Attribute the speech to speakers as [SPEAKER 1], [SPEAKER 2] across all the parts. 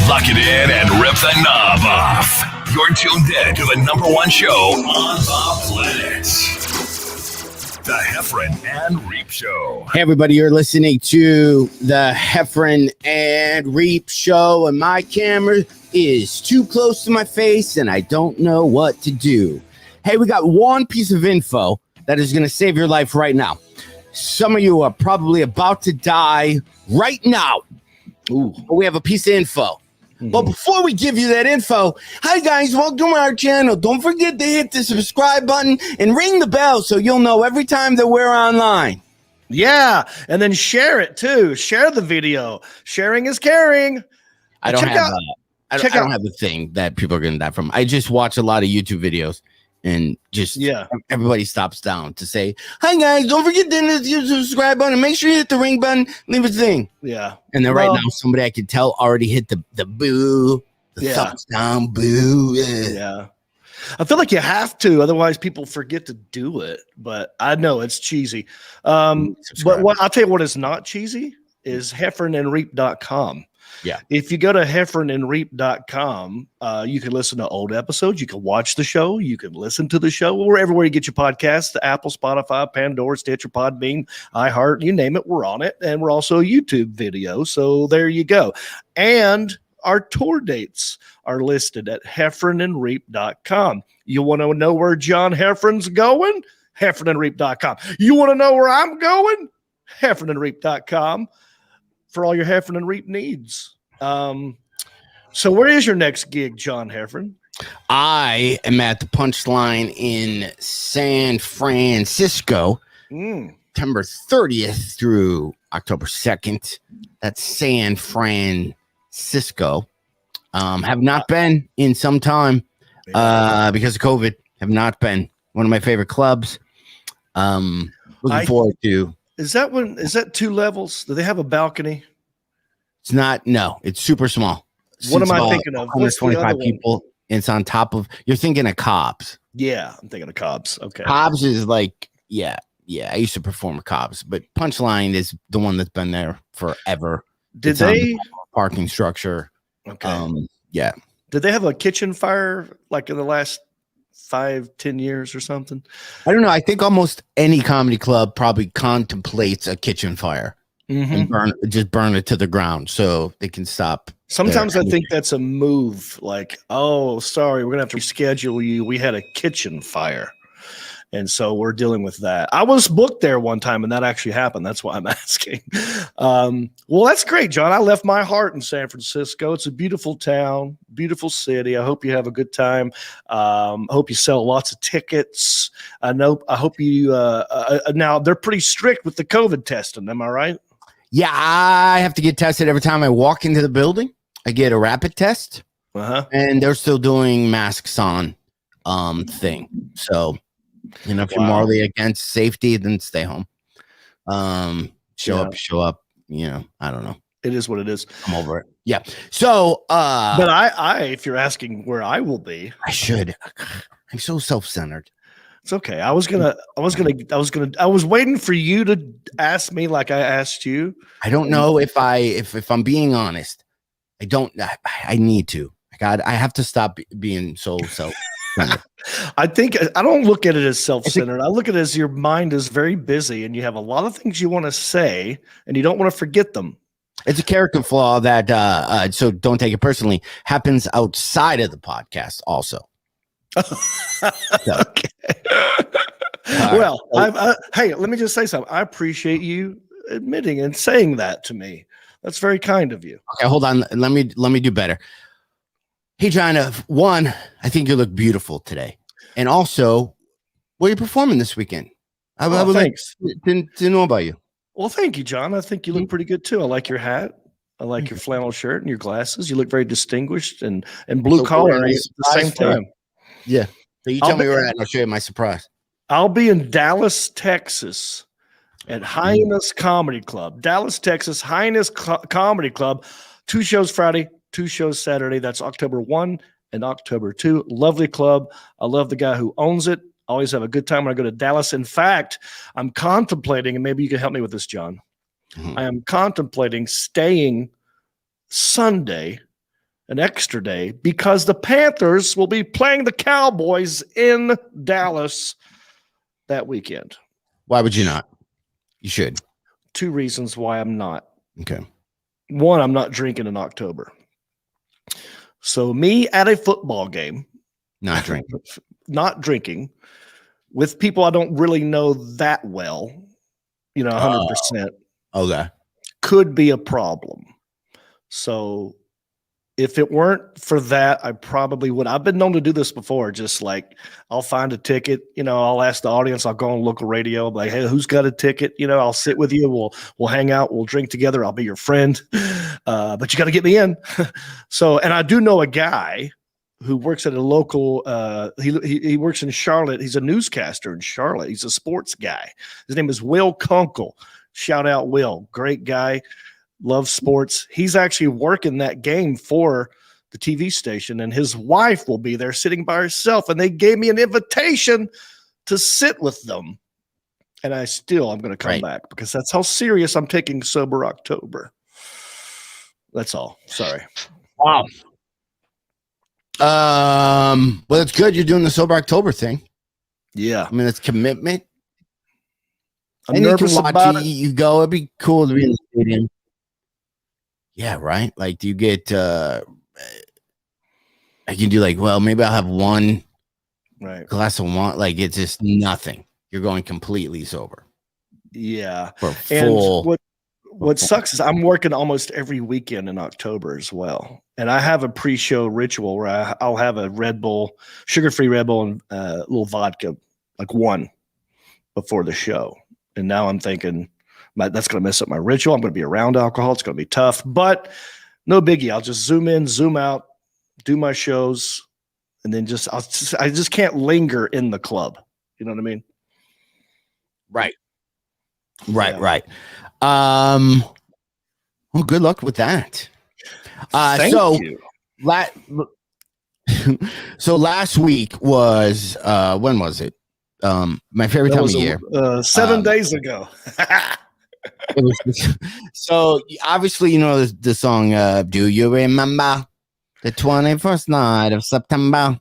[SPEAKER 1] Lock it in and rip the knob off. You're tuned in to the #1 show on the planet. The Heffron and Reep Show.
[SPEAKER 2] Hey, everybody, you're listening to the Heffron and Reep Show, and my camera is too close to my face, and I don't know what to do. Hey, we got one piece of info that is going to save your life right now. Some of you are probably about to die right now. Ooh. But we have a piece of info. But before we give you that info, hi guys, welcome to our channel. Don't forget to hit the subscribe button and ring the bell so you'll know every time that we're online.
[SPEAKER 3] Yeah, and then share it too. Share the video. Sharing is caring.
[SPEAKER 2] I don't have the thing that people are going to die from. I just watch a lot of YouTube videos and just everybody stops down to say, hi guys, don't forget to hit the subscribe button. Make sure you hit the ring button, leave a thing.
[SPEAKER 3] Yeah.
[SPEAKER 2] And then right now, somebody I could tell already hit the boo, the thumbs down, boo.
[SPEAKER 3] Yeah. I feel like you have to, otherwise people forget to do it. But I know it's cheesy. But I'll tell you what is not cheesy is heffronandreep.com.
[SPEAKER 2] Yeah.
[SPEAKER 3] If you go to heffronandreep.com, you can listen to old episodes. You can watch the show. You can listen to the show wherever you get your podcasts, the Apple, Spotify, Pandora, Stitcher, Podbean, iHeart, you name it. We're on it. And we're also a YouTube video. So there you go. And our tour dates are listed at heffronandreep.com. You want to know where John Heffron's going? Heffronandreep.com. You want to know where I'm going? Heffronandreep.com. For all your Heffron and Reep needs. So where is your next gig, John Heffron?
[SPEAKER 2] I am at the Punchline in San Francisco, September 30th through October 2nd. That's San Francisco. Have not been in some time because of COVID. Have not been. One of my favorite clubs. Looking forward to.
[SPEAKER 3] Is that 2 levels? Do they have a balcony?
[SPEAKER 2] It's not. No, it's super small.
[SPEAKER 3] What am I thinking of?
[SPEAKER 2] 125 people. It's on top of. You're thinking of Cobb's.
[SPEAKER 3] Yeah, I'm thinking of Cobb's. Okay.
[SPEAKER 2] Cobb's is like, yeah. I used to perform at Cobb's, but Punchline is the one that's been there forever.
[SPEAKER 3] Did they
[SPEAKER 2] parking structure?
[SPEAKER 3] Okay.
[SPEAKER 2] Yeah.
[SPEAKER 3] Did they have a kitchen fire like in the last 5-10 years or something?
[SPEAKER 2] I don't know. I think almost any comedy club probably contemplates a kitchen fire and burn it to the ground so they can stop.
[SPEAKER 3] Sometimes I think that's a move like, oh, sorry, we're going to have to reschedule you. We had a kitchen fire. And so we're dealing with that. I was booked there one time and that actually happened. That's why I'm asking. Well, that's great, John. I left my heart in San Francisco. It's a beautiful town, beautiful city. I hope you have a good time. I hope you sell lots of tickets. I hope you, now they're pretty strict with the COVID testing. Am I right?
[SPEAKER 2] Yeah. I have to get tested every time I walk into the building. I get a rapid test and they're still doing masks on thing. So, if you're morally against safety, then stay home. Show up. I don't know.
[SPEAKER 3] It is what it is.
[SPEAKER 2] I'm over it. Yeah. So,
[SPEAKER 3] but I, if you're asking where I will be,
[SPEAKER 2] I should. I'm so self-centered.
[SPEAKER 3] It's okay. I was waiting for you to ask me like I asked you.
[SPEAKER 2] I don't know if I'm being honest. I need to. I have to stop being so self-centered.
[SPEAKER 3] I don't look at it as self-centered. I look at it as your mind is very busy and you have a lot of things you want to say and you don't want to forget them.
[SPEAKER 2] It's a character flaw that, so don't take it personally, happens outside of the podcast also.
[SPEAKER 3] Okay. Well, hey, let me just say something. I appreciate you admitting and saying that to me. That's very kind of you.
[SPEAKER 2] Okay, hold on. Let me do better. Hey, John, one, I think you look beautiful today. And also, where are you performing this weekend? I would
[SPEAKER 3] thanks.
[SPEAKER 2] To know about you.
[SPEAKER 3] Well, thank you, John. I think you look pretty good, too. I like your hat. I like your flannel shirt and your glasses. You look very distinguished and blue collar at the same time.
[SPEAKER 2] Yeah. So you tell me where we're at and I'll show you my surprise.
[SPEAKER 3] I'll be in Dallas, Texas at Highness Comedy Club. Dallas, Texas, Highness Comedy Club. 2 shows Friday. 2 shows Saturday. That's October 1 and October 2. Lovely club. I love the guy who owns it. Always have a good time when I go to Dallas. In fact, I'm contemplating, and maybe you can help me with this, John. I am contemplating staying Sunday an extra day because the Panthers will be playing the Cowboys in Dallas that weekend.
[SPEAKER 2] Why would you not? You should.
[SPEAKER 3] 2 reasons why I'm not.
[SPEAKER 2] Okay.
[SPEAKER 3] 1, I'm not drinking in October. So me at a football game,
[SPEAKER 2] Not drinking.
[SPEAKER 3] not drinking with people I don't really know that well, 100%.
[SPEAKER 2] Okay.
[SPEAKER 3] Could be a problem. So if it weren't for that, I probably would. I've been known to do this before. Just like I'll find a ticket, I'll ask the audience, I'll go on local radio, like, hey, who's got a ticket? I'll sit with you. We'll hang out. We'll drink together. I'll be your friend. But you got to get me in. And I do know a guy who works at a local, he works in Charlotte. He's a newscaster in Charlotte. He's a sports guy. His name is Will Kunkel. Shout out Will. Great guy. Loves sports. He's actually working that game for the TV station, and his wife will be there sitting by herself. And they gave me an invitation to sit with them. And I'm going to come back because that's how serious I'm taking Sober October. That's all. Sorry.
[SPEAKER 2] Wow. Well, it's good you're doing the Sober October thing.
[SPEAKER 3] Yeah.
[SPEAKER 2] I mean, it's commitment.
[SPEAKER 3] I'm nervous about it.
[SPEAKER 2] You go. It'd be cool to be in the stadium. Yeah, right. Like, do you get? I can do maybe I'll have one glass of wine. Like, it's just nothing. You're going completely sober.
[SPEAKER 3] Yeah.
[SPEAKER 2] For full.
[SPEAKER 3] And what sucks is I'm working almost every weekend in October as well, and I have a pre-show ritual where I'll have a Red Bull, sugar-free Red Bull, and a little vodka, like one, before the show. And now I'm thinking, that's going to mess up my ritual. I'm going to be around alcohol. It's going to be tough, but no biggie. I'll just zoom in, zoom out, do my shows, and then I just can't linger in the club. You know what I mean?
[SPEAKER 2] Right. Well, good luck with that.
[SPEAKER 3] Thank you.
[SPEAKER 2] So last week was when was it? My favorite time of year.
[SPEAKER 3] 7 days ago.
[SPEAKER 2] So obviously, the song, do you remember the 21st night of September?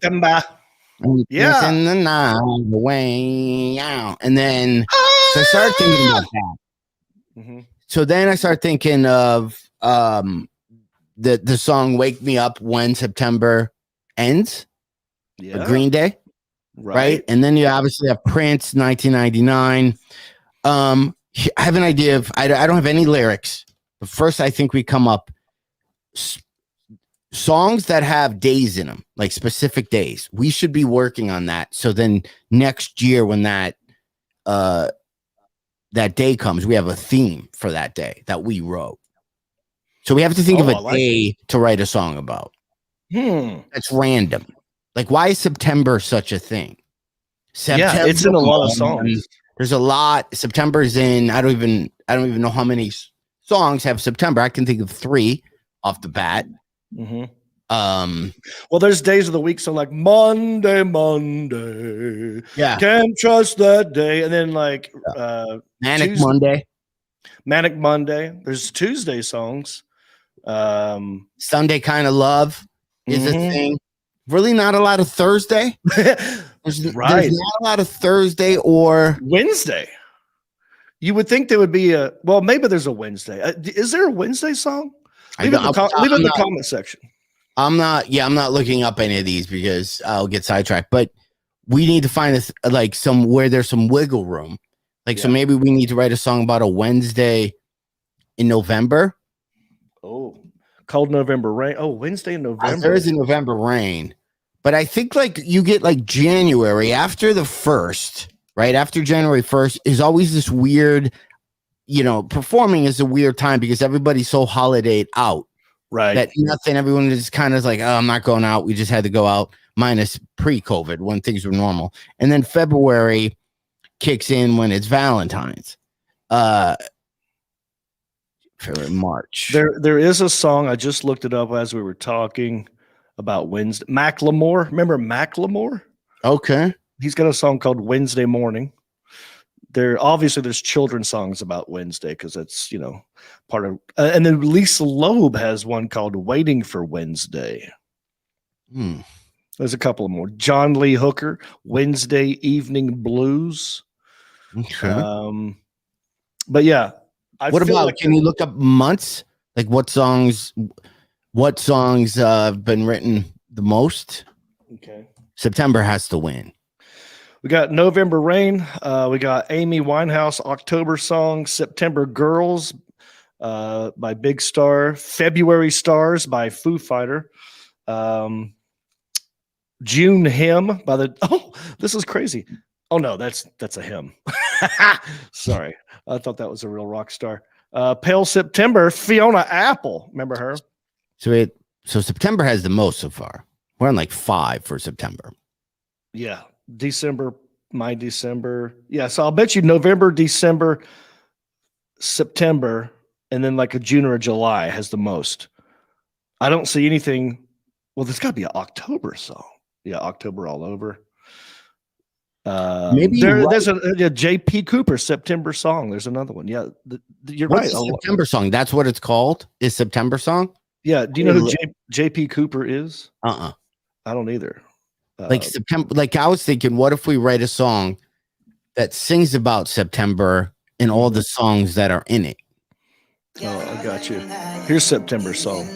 [SPEAKER 3] Yeah.
[SPEAKER 2] In the night away out. And then so I started thinking about that.
[SPEAKER 3] Mm-hmm.
[SPEAKER 2] So then I started thinking of the song Wake Me Up When September Ends.
[SPEAKER 3] Yeah.
[SPEAKER 2] Green Day. Right. And then you obviously have Prince, 1999. I have an idea of, I don't have any lyrics, but first I think we come up songs that have days in them, like specific days. We should be working on that. So then next year when that day comes, we have a theme for that day that we wrote. So we have to think of a day to write a song about. That's random. Like, why is September such a thing?
[SPEAKER 3] Yeah, it's in a lot of songs.
[SPEAKER 2] There's a lot. September's in. I don't even know how many songs have September. I can think of 3 off the bat.
[SPEAKER 3] Mm-hmm. Well, there's days of the week, so like Monday, can't trust that day, and then like
[SPEAKER 2] Manic
[SPEAKER 3] Monday. There's Tuesday songs.
[SPEAKER 2] Sunday Kind of Love is a thing. Really, not a lot of Thursday. There's not a lot of Thursday or
[SPEAKER 3] Wednesday. You would think there would be maybe there's a Wednesday. Is there a Wednesday song? Leave it in the comment section.
[SPEAKER 2] I'm not looking up any of these because I'll get sidetracked. But we need to find where there's some wiggle room. So maybe we need to write a song about a Wednesday in November.
[SPEAKER 3] Oh, Cold November Rain. Oh, Wednesday in November.
[SPEAKER 2] Thursday November Rain. But I think you get January after the 1st, right? After January 1st is always this weird, performing is a weird time because everybody's so holidayed out.
[SPEAKER 3] Right.
[SPEAKER 2] That everyone is kind of like, oh, I'm not going out. We just had to go out minus pre-COVID when things were normal. And then February kicks in when it's Valentine's. February, March.
[SPEAKER 3] There is a song. I just looked it up as we were talking about Wednesday. Macklemore. Remember Macklemore?
[SPEAKER 2] Okay.
[SPEAKER 3] He's got a song called Wednesday Morning. there's children's songs about Wednesday because it's part of. And then Lisa Loeb has one called "Waiting for Wednesday." There's a couple of more. John Lee Hooker, "Wednesday Evening Blues."
[SPEAKER 2] Okay.
[SPEAKER 3] But yeah,
[SPEAKER 2] what about? Can you look up months? Like what songs? What songs have been written the most?
[SPEAKER 3] Okay.
[SPEAKER 2] September has to win.
[SPEAKER 3] We got November Rain. We got Amy Winehouse, October Song. September Girls by Big Star. February Stars by Foo Fighter. June Hymn by this is crazy. Oh no, that's a hymn. Sorry. I thought that was a real rock star. Pale September, Fiona Apple. Remember her?
[SPEAKER 2] So September has the most so far. We're on like 5 for September.
[SPEAKER 3] Yeah. December, my December. Yeah. So I'll bet you November, December, September, and then like a June or a July has the most. I don't see anything. Well, there's got to be an October song. Yeah. October all over.
[SPEAKER 2] Maybe
[SPEAKER 3] there's a JP Cooper September song. There's another one. Yeah. You're
[SPEAKER 2] What's
[SPEAKER 3] right.
[SPEAKER 2] The September song. That's what it's called. Is September song?
[SPEAKER 3] Yeah. Do you know who JP Cooper is?
[SPEAKER 2] I
[SPEAKER 3] don't either.
[SPEAKER 2] Like September. Like I was thinking, what if we write a song that sings about September and all the songs that are in it?
[SPEAKER 3] Oh, I got you. Here's September song.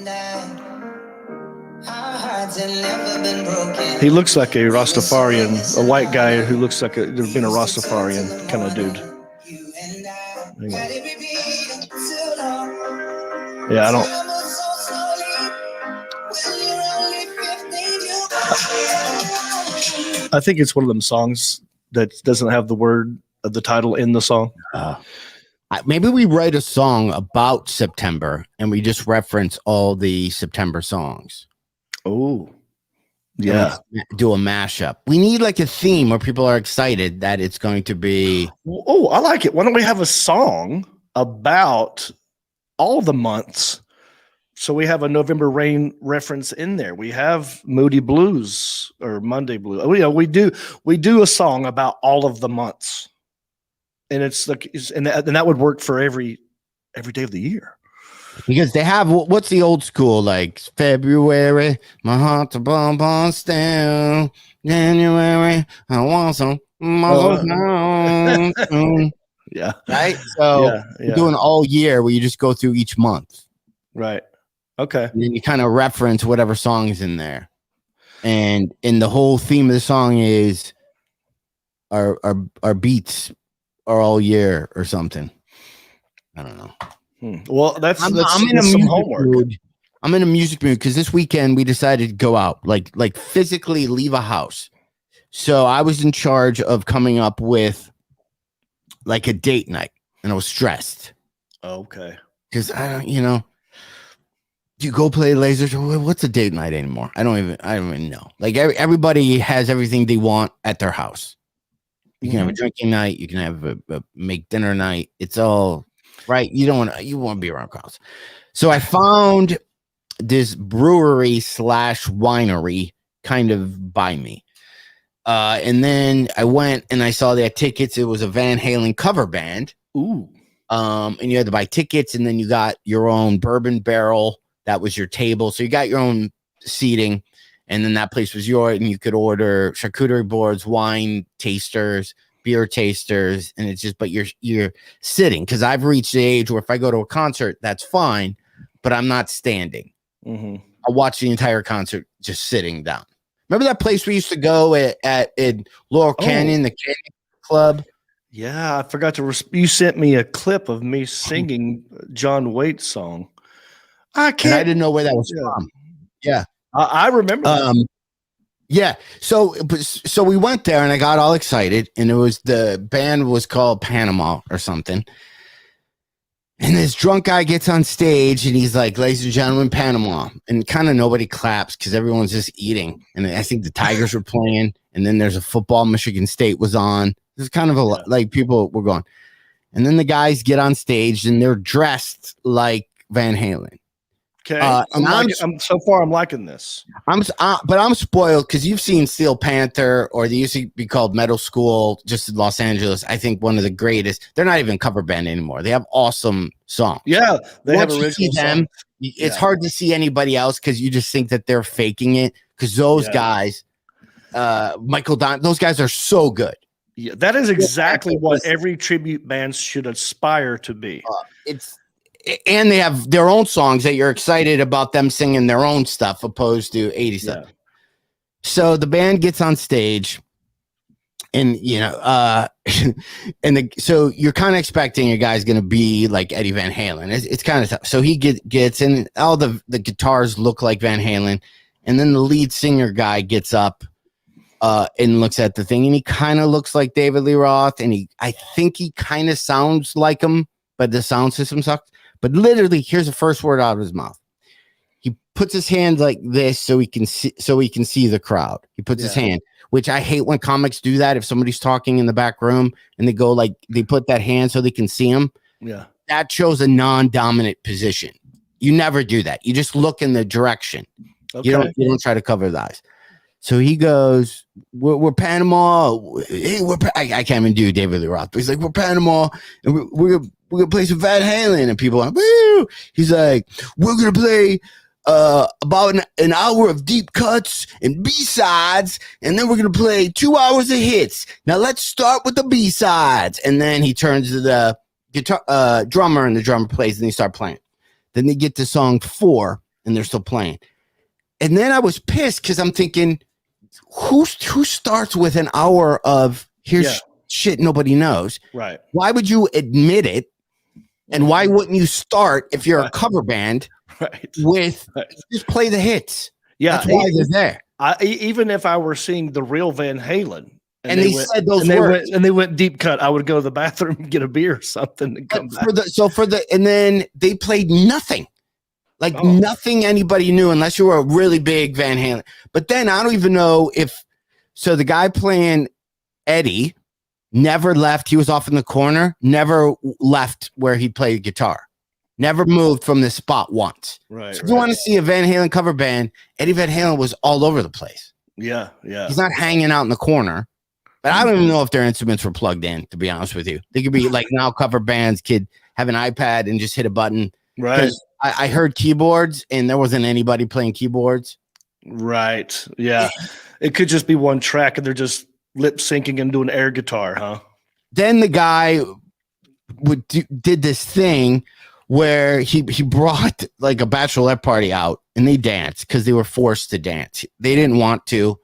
[SPEAKER 3] He looks like a Rastafarian, a white guy who looks like there's been a Rastafarian kind of dude. Yeah, I don't. I think it's one of them songs that doesn't have the word of the title in the song.
[SPEAKER 2] Maybe we write a song about September and we just reference all the September songs.
[SPEAKER 3] Oh, yeah.
[SPEAKER 2] Do a mashup. We need like a theme where people are excited that it's going to be.
[SPEAKER 3] Oh, I like it. Why don't we have a song about all the months? So we have a November Rain reference in there. We have Moody Blues or Monday Blues. Oh, yeah, we do a song about all of the months, and it's like, and that would work for every day of the year.
[SPEAKER 2] Because they have what's the old school like February, my heart's a bonbon down. January, I want some.
[SPEAKER 3] Yeah.
[SPEAKER 2] Right. So you're doing all year where you just go through each month.
[SPEAKER 3] Right. Okay.
[SPEAKER 2] And then you kind of reference whatever song's in there, and the whole theme of the song is our beats are all year or something. I don't know.
[SPEAKER 3] Well, that's
[SPEAKER 2] I'm in a music mood. I'm in a music mood because this weekend we decided to go out, like physically leave a house. So I was in charge of coming up with like a date night, and I was stressed.
[SPEAKER 3] Okay.
[SPEAKER 2] Because I don't, you go play lasers. What's a date night anymore? I don't even know. Like everybody has everything they want at their house. You can have a drinking night. You can have a make dinner night. It's all. Right, you want to be around crowds. So I found this brewery / winery kind of by me, and then I went and I saw their tickets. It was a Van Halen cover band.
[SPEAKER 3] Ooh,
[SPEAKER 2] and you had to buy tickets, and then you got your own bourbon barrel. That was your table, so you got your own seating, and then that place was yours, and you could order charcuterie boards, wine tasters, beer tasters, and it's just, but you're sitting, because I've reached the age where if I go to a concert, that's fine, but I'm not standing. I'll watch the entire concert just sitting down. Remember that place we used to go at in Laurel Canyon, the Canyon Club?
[SPEAKER 3] Yeah, I forgot to. You sent me a clip of me singing John Waite's song. I
[SPEAKER 2] didn't know where that was from. Yeah,
[SPEAKER 3] I remember.
[SPEAKER 2] Yeah, so we went there and I got all excited, and the band was called Panama or something. And this drunk guy gets on stage and he's like, "Ladies and gentlemen, Panama," and kind of nobody claps because everyone's just eating. And I think the Tigers were playing, and then there's a football. Michigan State was on. There's kind of like people were going, and then the guys get on stage and they're dressed like Van Halen.
[SPEAKER 3] Okay.
[SPEAKER 2] And
[SPEAKER 3] I'm liking this.
[SPEAKER 2] But I'm spoiled because you've seen Steel Panther, or they used to be called Metal School, just in Los Angeles. I think one of the greatest. They're not even cover band anymore. They have awesome songs.
[SPEAKER 3] Yeah, they
[SPEAKER 2] Once
[SPEAKER 3] have
[SPEAKER 2] you
[SPEAKER 3] original
[SPEAKER 2] see them,
[SPEAKER 3] songs.
[SPEAKER 2] it's hard to see anybody else because you just think that they're faking it. Because those guys, Michael Don, those guys are so good.
[SPEAKER 3] Yeah, that is exactly what every tribute band should aspire to be.
[SPEAKER 2] And they have their own songs that you're excited about them singing their own stuff opposed to 80 stuff. So the band gets on stage, and so you're kind of expecting a guy's going to be like Eddie Van Halen. It's kind of tough. So he gets in, all the guitars look like Van Halen, and then the lead singer guy gets up and looks at the thing, and he kind of looks like David Lee Roth, and I think he kind of sounds like him, but the sound system sucks. But literally, here's the first word out of his mouth. He puts his hand like this so he can see the crowd. He puts his hand, which I hate when comics do that. If somebody's talking in the back room and they go like they put that hand so they can see him. Yeah, that shows a non-dominant position. You never do that. You just look in the direction. Okay. You don't try to cover the eyes. So he goes, we're Panama. Hey, I can't even do David Lee Roth, but he's like, we're Panama, and we're gonna play some Van Halen, and people are like, woo! He's like, we're gonna play about an hour of deep cuts and B-sides, and then we're gonna play 2 hours of hits. Now let's start with the B-sides. And then he turns to the guitar drummer, and the drummer plays, and they start playing. Then they get to song 4, and they're still playing. And then I was pissed because I'm thinking, who starts with an hour of shit nobody knows? Right. Why would you admit it? And why wouldn't you start, if you're a cover band, with just play the hits? Yeah. That's why they're there.
[SPEAKER 3] Even if I were seeing the real Van Halen,
[SPEAKER 2] and they said those words,
[SPEAKER 3] and they went deep cut, I would go to the bathroom and get a beer or something and come back.
[SPEAKER 2] And then they played nothing. Like nothing anybody knew unless you were a really big Van Halen. But then I don't even know so the guy playing Eddie never left. He was off in the corner, never left where he played guitar, never moved from this spot once. Right. So if you want to see a Van Halen cover band, Eddie Van Halen was all over the place. Yeah. Yeah. He's not hanging out in the corner. But I don't even know if their instruments were plugged in, to be honest with you. They could be like now cover bands could have an iPad and just hit a button. Right. I heard keyboards, and there wasn't anybody playing keyboards.
[SPEAKER 3] Right. Yeah. It could just be one track, and they're just lip syncing and doing air guitar, huh?
[SPEAKER 2] Then the guy did this thing where he brought like a bachelorette party out, and they danced because they were forced to dance. They didn't want to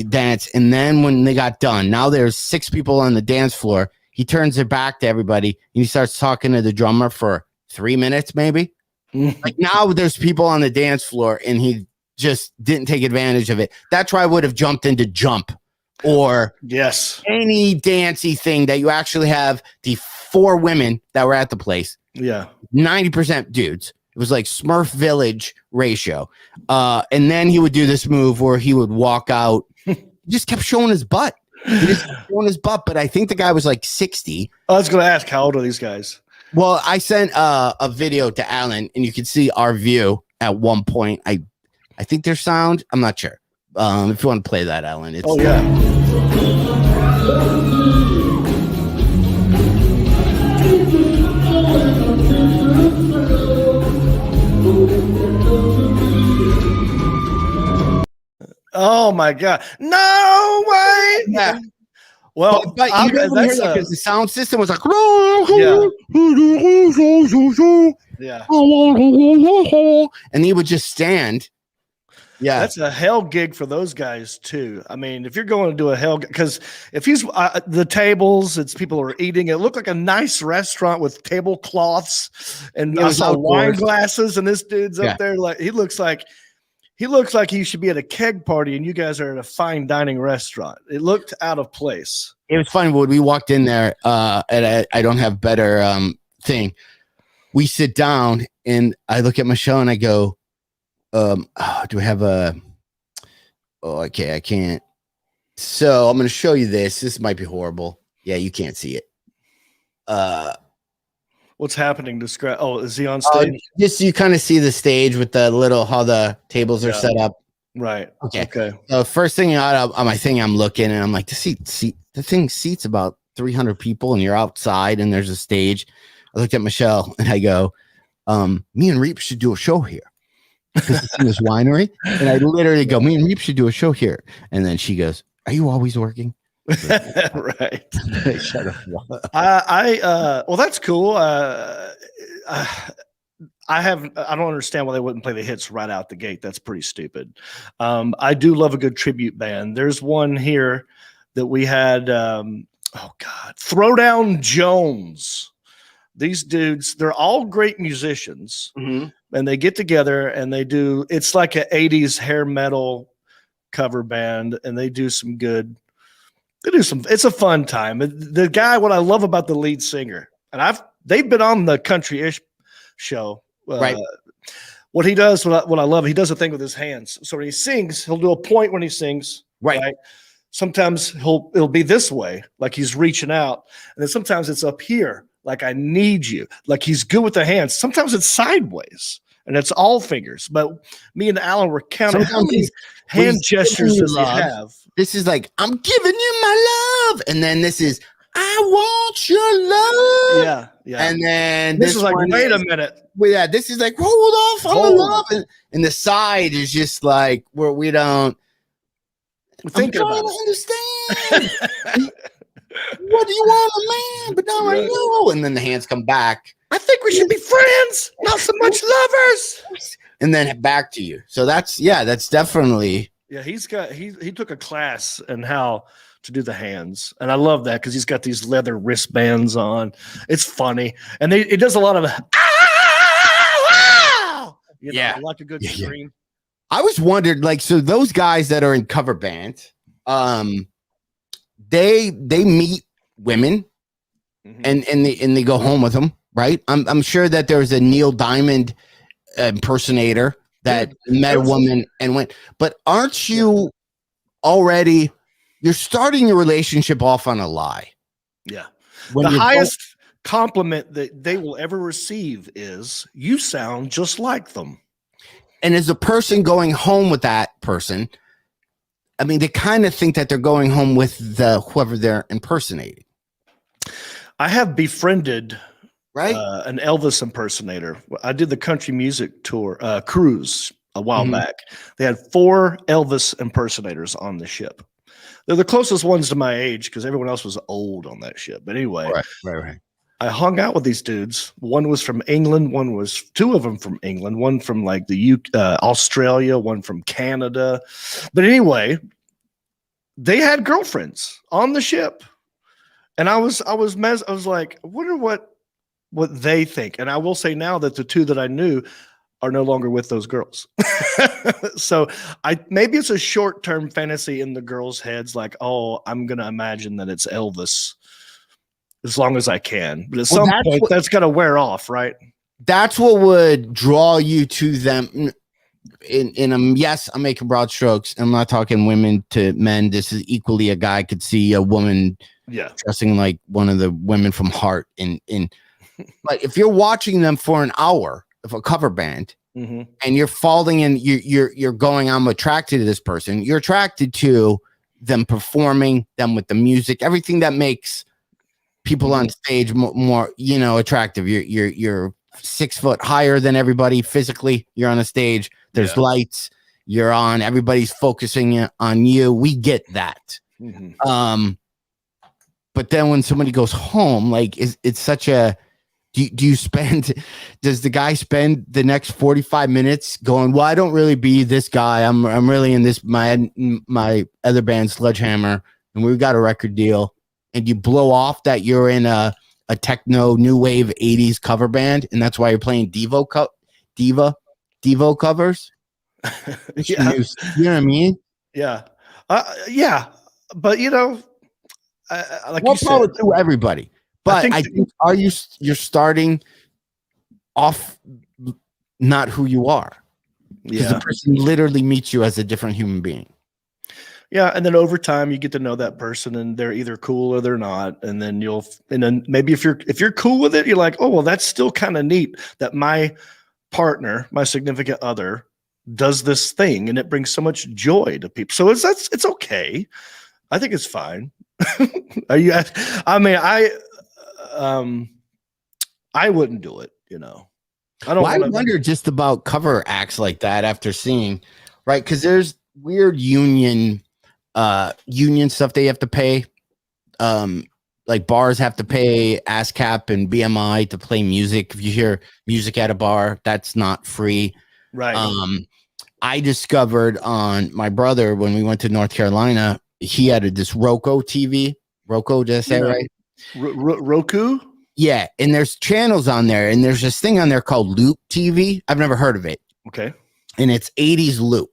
[SPEAKER 2] dance. And then when they got done, now there's 6 people on the dance floor. He turns it back to everybody, and he starts talking to the drummer for 3 minutes, maybe. Like now there's people on the dance floor, and he just didn't take advantage of it. That's why I would have jumped into Jump or any dancey thing that you actually have the 4 women that were at the place. Yeah. 90% dudes. It was like Smurf Village ratio. And then he would do this move where he would walk out. He just kept showing his butt. But I think the guy was like 60.
[SPEAKER 3] I was going to ask, how old are these guys?
[SPEAKER 2] Well, I sent a video to Alan, and you can see our view at one point. I think their sound, I'm not sure. If you want to play that, Alan. It's,
[SPEAKER 3] oh my God. No way.
[SPEAKER 2] Yeah.
[SPEAKER 3] Well,
[SPEAKER 2] but the sound system was like, and he would just stand. Yeah,
[SPEAKER 3] that's a hell gig for those guys too. I mean, if you're going to do a hell, because if he's the tables, it's people are eating. It looked like a nice restaurant with tablecloths and wine glasses, and this dude's up there like he looks like he should be at a keg party, and you guys are at a fine dining restaurant. It looked out of place.
[SPEAKER 2] It was funny when we walked in there, and I don't have better thing. We sit down, and I look at Michelle, and I go, do I have a? Oh, okay, I can't. So I'm going to show you this. This might be horrible. Yeah, you can't see it.
[SPEAKER 3] Well, What's happening? Describe. Oh, is he on stage?
[SPEAKER 2] Just you kind of see the stage with the little how the tables are set up.
[SPEAKER 3] Right.
[SPEAKER 2] Okay. So first thing out on my thing, I'm looking and I'm like, the thing seats about 300 people, and you're outside and there's a stage. I looked at Michelle and I go, me and Reep should do a show here. It's in this winery. And I literally go, me and Reep should do a show here. And then she goes, are you always working?
[SPEAKER 3] Right.
[SPEAKER 2] Shut up.
[SPEAKER 3] Well, that's cool. I don't understand why they wouldn't play the hits right out the gate. That's pretty stupid. I do love a good tribute band. There's one here that we had. Throwdown Jones. These dudes, they're all great musicians, and they get together and they do. It's like an '80s hair metal cover band, and they do some good. It's a fun time. The guy, what I love about the lead singer, and they've been on the Country-ish show.
[SPEAKER 2] Right.
[SPEAKER 3] What he does, what I love, he does a thing with his hands. So when he sings, he'll do a point when he sings.
[SPEAKER 2] Right.
[SPEAKER 3] Sometimes it'll be this way, like he's reaching out, and then sometimes it's up here, like I need you, like he's good with the hands. Sometimes it's sideways, and it's all fingers. But me and Alan were counting how many hand gestures does he have.
[SPEAKER 2] This is like, I'm giving you my love, and then this is, I want your love.
[SPEAKER 3] Yeah.
[SPEAKER 2] And then
[SPEAKER 3] this is like, wait a minute.
[SPEAKER 2] Well, yeah, this is like, hold off on the love. And the side is just like where we don't. I'm trying to understand. What do you want, a man? But now I know. And then the hands come back.
[SPEAKER 3] I think we should be friends, not so much lovers.
[SPEAKER 2] And then back to you. So that's definitely.
[SPEAKER 3] Yeah, he took a class in how to do the hands, and I love that because he's got these leather wristbands on. It's funny, and it does a lot of like a good scream.
[SPEAKER 2] I was wondered, like, so those guys that are in cover band, they meet women, and they go home with them, right? I'm sure that there's a Neil Diamond impersonator that met a woman and went, but aren't you already? You're starting your relationship off on a lie.
[SPEAKER 3] Yeah. The highest compliment that they will ever receive is, you sound just like them.
[SPEAKER 2] And as a person going home with that person, I mean, they kind of think that they're going home with whoever they're impersonating.
[SPEAKER 3] I have befriended
[SPEAKER 2] an
[SPEAKER 3] Elvis impersonator. I did the country music tour cruise a while back. They had 4 Elvis impersonators on the ship. They're the closest ones to my age because everyone else was old on that ship. But anyway,
[SPEAKER 2] right.
[SPEAKER 3] I hung out with these dudes. One was from England. 2 of them from England. One from like Australia. One from Canada. But anyway, they had girlfriends on the ship, and I was like, I wonder what they think. And I will say now that the 2 that I knew are no longer with those girls. So maybe it's a short-term fantasy in the girls' heads, like, oh, I'm gonna imagine that it's Elvis as long as I can. But at some point, that's got to wear off, right?
[SPEAKER 2] That's what would draw you to them. Yes, I'm making broad strokes. I'm not talking women to men. This is equally a guy could see a woman dressing like one of the women from Heart. But if you're watching them for an hour of a cover band, and you're falling in, you're going, I'm attracted to this person. You're attracted to them performing, them with the music, everything that makes people on stage more attractive. You're 6 foot higher than everybody physically. You're on a stage. There's lights. You're on. Everybody's focusing on you. We get that. But then when somebody goes home, like it's such a. Does the guy spend the next 45 minutes going, well, I don't really be this guy. I'm really in this, my other band, Sledgehammer, and we've got a record deal. And you blow off that you're in a techno new wave 80s cover band, and that's why you're playing Devo covers. You know what I mean?
[SPEAKER 3] Yeah. But like
[SPEAKER 2] more power to everybody. But I think you're starting off not who you are. Because the person literally meets you as a different human being.
[SPEAKER 3] Yeah, and then over time you get to know that person, and they're either cool or they're not, and then maybe if you're cool with it, you're like, oh well, that's still kind of neat that my partner, my significant other, does this thing, and it brings so much joy to people. So it's okay. I think it's fine. Are you? I mean, I wouldn't do it. I don't.
[SPEAKER 2] Well, I wonder just about cover acts like that after seeing, right? Because there's weird union stuff they have to pay. Like bars have to pay ASCAP and BMI to play music. If you hear music at a bar, that's not free.
[SPEAKER 3] Right.
[SPEAKER 2] I discovered on my brother when we went to North Carolina, he had this Roku TV. Roku, did I say it right?
[SPEAKER 3] Roku?
[SPEAKER 2] Yeah, and there's channels on there, and there's this thing on there called Loop TV. I've never heard of it.
[SPEAKER 3] Okay.
[SPEAKER 2] And it's 80s loop.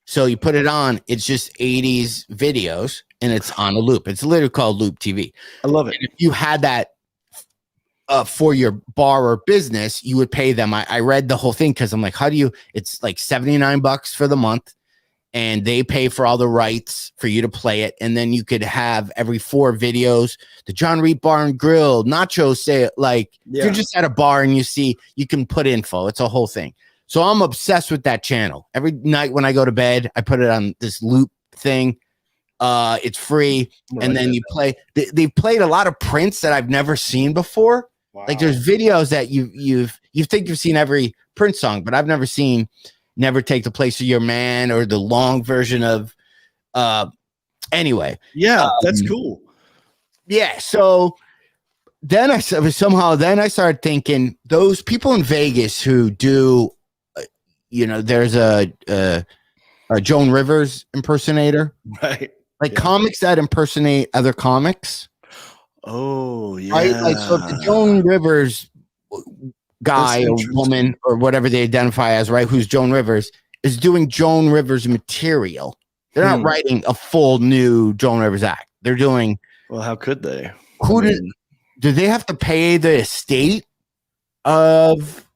[SPEAKER 2] So you put it on, it's just 80s videos, and it's on a loop. It's literally called Loop TV.
[SPEAKER 3] I love it.
[SPEAKER 2] And if you had that for your bar or business, you would pay them. I read the whole thing because I'm like, how do you? It's like $79 for the month, and they pay for all the rights for you to play it. And then you could have every 4 videos, the John Reep Bar and Grill, nachos, say it like if you're just at a bar and you can put info. It's a whole thing. So I'm obsessed with that channel. Every night when I go to bed, I put it on this loop thing. It's free. And then you play. They've played a lot of Prince that I've never seen before. Wow. Like there's videos that you think you've seen every Prince song, but I've never seen Never Take the Place of Your Man or the long version of anyway.
[SPEAKER 3] Yeah, that's cool.
[SPEAKER 2] Yeah. So then I started thinking those people in Vegas who do, there's a Joan Rivers impersonator,
[SPEAKER 3] right?
[SPEAKER 2] Like comics that impersonate other comics.
[SPEAKER 3] Oh, yeah.
[SPEAKER 2] Right? Like, so if the Joan Rivers guy or woman or whatever they identify as, right, who's Joan Rivers, is doing Joan Rivers material. They're not writing a full new Joan Rivers act. They're doing.
[SPEAKER 3] Well, how could they?
[SPEAKER 2] Do they have to pay the estate of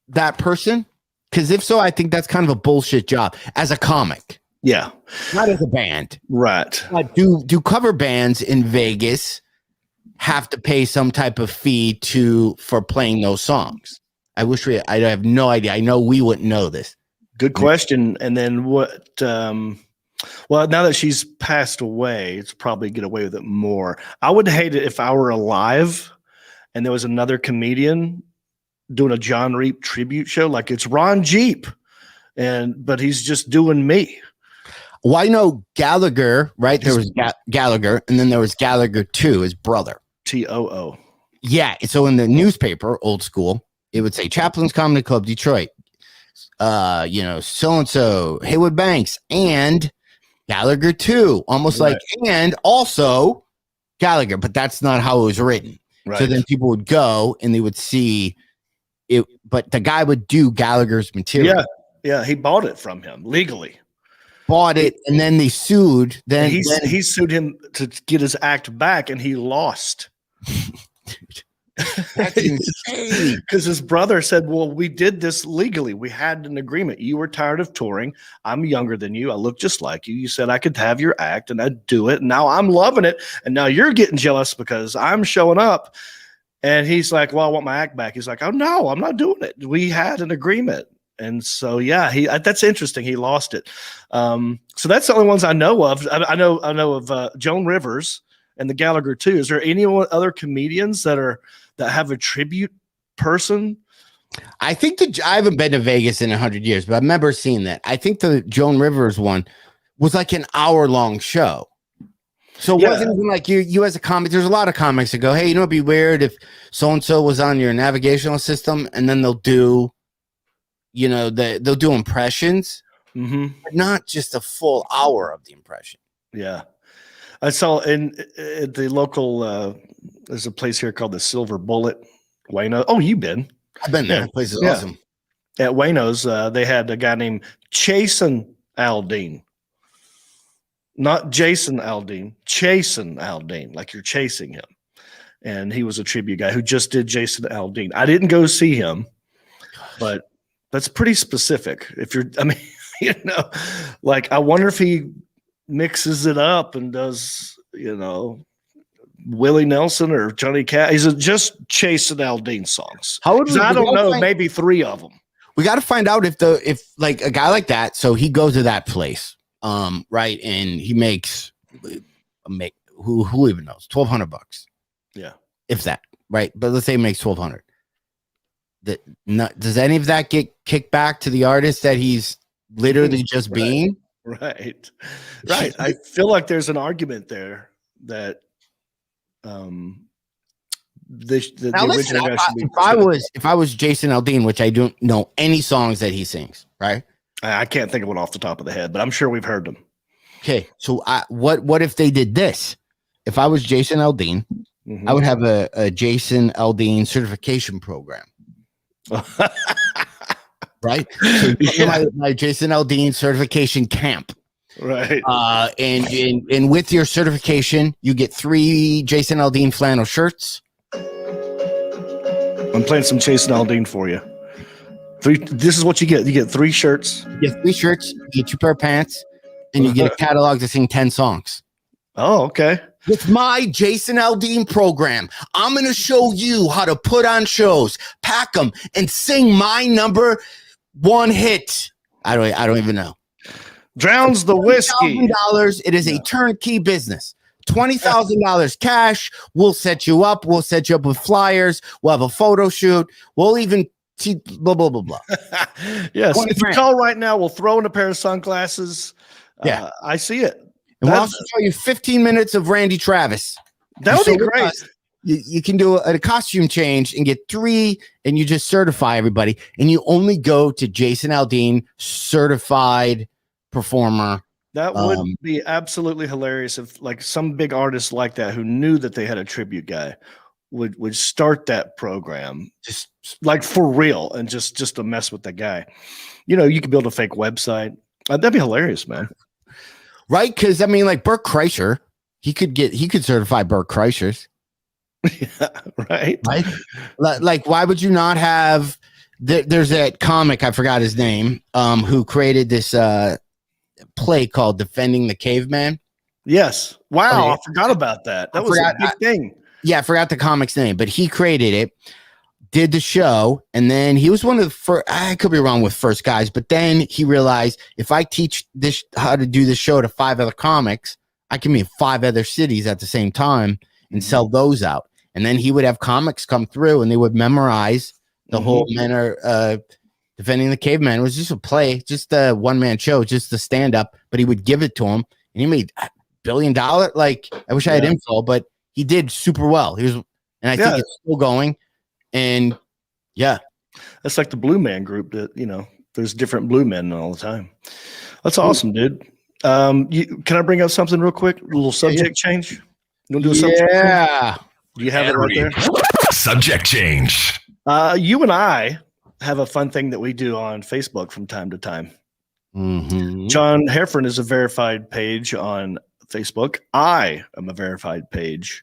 [SPEAKER 2] that person? Because if so, I think that's kind of a bullshit job as a comic.
[SPEAKER 3] Yeah.
[SPEAKER 2] Not as a band.
[SPEAKER 3] Right.
[SPEAKER 2] Do cover bands in Vegas have to pay some type of fee for playing those songs? I have no idea. I know we wouldn't know this.
[SPEAKER 3] Good question. And then what, well, now that she's passed away, it's probably get away with it more. I would hate it if I were alive and there was another comedian doing a John Reep tribute show. Like it's Ron Jeep, but he's just doing me.
[SPEAKER 2] Well, I know Gallagher, right? There was Gallagher, and then there was Gallagher 2, his brother.
[SPEAKER 3] TOO.
[SPEAKER 2] Yeah. So in the newspaper, old school, it would say Chaplin's Comedy Club, Detroit, so-and-so, Haywood Banks, and Gallagher 2, almost right. And also Gallagher, but that's not how it was written. Right. So then people would go and they would see it, but the guy would do Gallagher's material.
[SPEAKER 3] Yeah. He bought it from him legally.
[SPEAKER 2] Bought it, and then they sued. Then
[SPEAKER 3] he sued him to get his act back, and he lost.
[SPEAKER 2] That's insane.
[SPEAKER 3] Because his brother said, well, we did this legally. We had an agreement. You were tired of touring. I'm younger than you. I look just like you. You said I could have your act, and I'd do it. And now I'm loving it. And now you're getting jealous because I'm showing up. And he's like, well, I want my act back. He's like, oh, no, I'm not doing it. We had an agreement. And so, yeah, that's interesting. He lost it. So that's the only ones I know of. I know of Joan Rivers and the Gallagher 2. Is there any other comedians that have a tribute person?
[SPEAKER 2] I think I haven't been to Vegas in 100 years, but I remember seeing that. I think the Joan Rivers one was like an hour-long show. So it wasn't even like you as a comic. There's a lot of comics that go, hey, it'd be weird if so-and-so was on your navigational system, and then they'll do they'll do impressions, but not just a full hour of the impression.
[SPEAKER 3] Yeah. I saw in the local, there's a place here called the Silver Bullet, Wayno. Oh, you've been.
[SPEAKER 2] I've been there. The place is awesome.
[SPEAKER 3] At Wayno's, they had a guy named Jason Aldean. Not Jason Aldean, Jason Aldean, like you're chasing him. And he was a tribute guy who just did Jason Aldean. I didn't go see him, but that's pretty specific. I wonder if he mixes it up and does, Willie Nelson or Johnny Cash. Is it just Jason Aldean songs?
[SPEAKER 2] How would we,
[SPEAKER 3] I don't know, maybe 3 of them.
[SPEAKER 2] We got to find out if like a guy like that, so he goes to that place, right, and he makes who even knows, $1,200.
[SPEAKER 3] Yeah,
[SPEAKER 2] if that, right? But let's say he makes $1,200. Does any of that get kicked back to the artist that he's literally just being?
[SPEAKER 3] Right. I feel like there's an argument there that the original guy should be.
[SPEAKER 2] If I was Jason Aldean, which I don't know any songs that he sings, right?
[SPEAKER 3] I can't think of one off the top of the head, but I'm sure we've heard them.
[SPEAKER 2] Okay, so what if they did this? If I was Jason Aldean, I would have a Jason Aldean Certification Program. Right? So my Jason Aldean Certification Camp.
[SPEAKER 3] Right.
[SPEAKER 2] And with your certification, you get 3 Jason Aldean flannel shirts.
[SPEAKER 3] I'm playing some Jason Aldean for you. 3. This is what you get. You get 3 shirts.
[SPEAKER 2] You get 3 shirts. You get 2 pair of pants, and you get a catalog to sing 10 songs.
[SPEAKER 3] Oh, okay.
[SPEAKER 2] With my Jason Aldean program, I'm going to show you how to put on shows, pack them, and sing my number 1 hit. I don't even know.
[SPEAKER 3] Drowns the whiskey.
[SPEAKER 2] $20,000. It is a turnkey business. $20,000 cash. We'll set you up. We'll set you up with flyers. We'll have a photo shoot. We'll even see blah, blah, blah, blah.
[SPEAKER 3] Yes. If you call right now, we'll throw in a pair of sunglasses.
[SPEAKER 2] Yeah.
[SPEAKER 3] I see it.
[SPEAKER 2] And we'll also show you 15 minutes of Randy Travis.
[SPEAKER 3] That would be great.
[SPEAKER 2] You can do a costume change and get 3, and you just certify everybody. And you only go to Jason Aldean certified performer.
[SPEAKER 3] That would be absolutely hilarious if like some big artist like that who knew that they had a tribute guy would start that program just like for real and just to mess with the guy. You could build a fake website. That'd be hilarious, man.
[SPEAKER 2] Right? Because I mean, like Bert Kreischer, he could certify Bert Kreischers.
[SPEAKER 3] Yeah, right.
[SPEAKER 2] Like, why would you not have? There's that comic, I forgot his name, who created this play called Defending the Caveman.
[SPEAKER 3] Yes. Wow. I forgot about that. That was a big thing.
[SPEAKER 2] Yeah, I forgot the comic's name, but he created it, did the show, and then he was one of the first, I could be wrong with first guys, but then he realized if I teach this how to do this show to 5 other comics, I can be in 5 other cities at the same time and sell those out. And then he would have comics come through and they would memorize the whole manner. Defending the Caveman. It was just a play, just a one-man show, just a stand-up, but he would give it to him and he made $1 billion. Like, I wish I had info, but he did super well. He was, and I think it's still going. And
[SPEAKER 3] that's like the Blue Man Group that, there's different Blue Men all the time. That's awesome, dude. Can I bring up something real quick? A little subject change? You want to do a subject change? Do you have it right there?
[SPEAKER 1] Subject change.
[SPEAKER 3] You and I have a fun thing that we do on Facebook from time to time. John Heffron is a verified page on Facebook. I am a verified page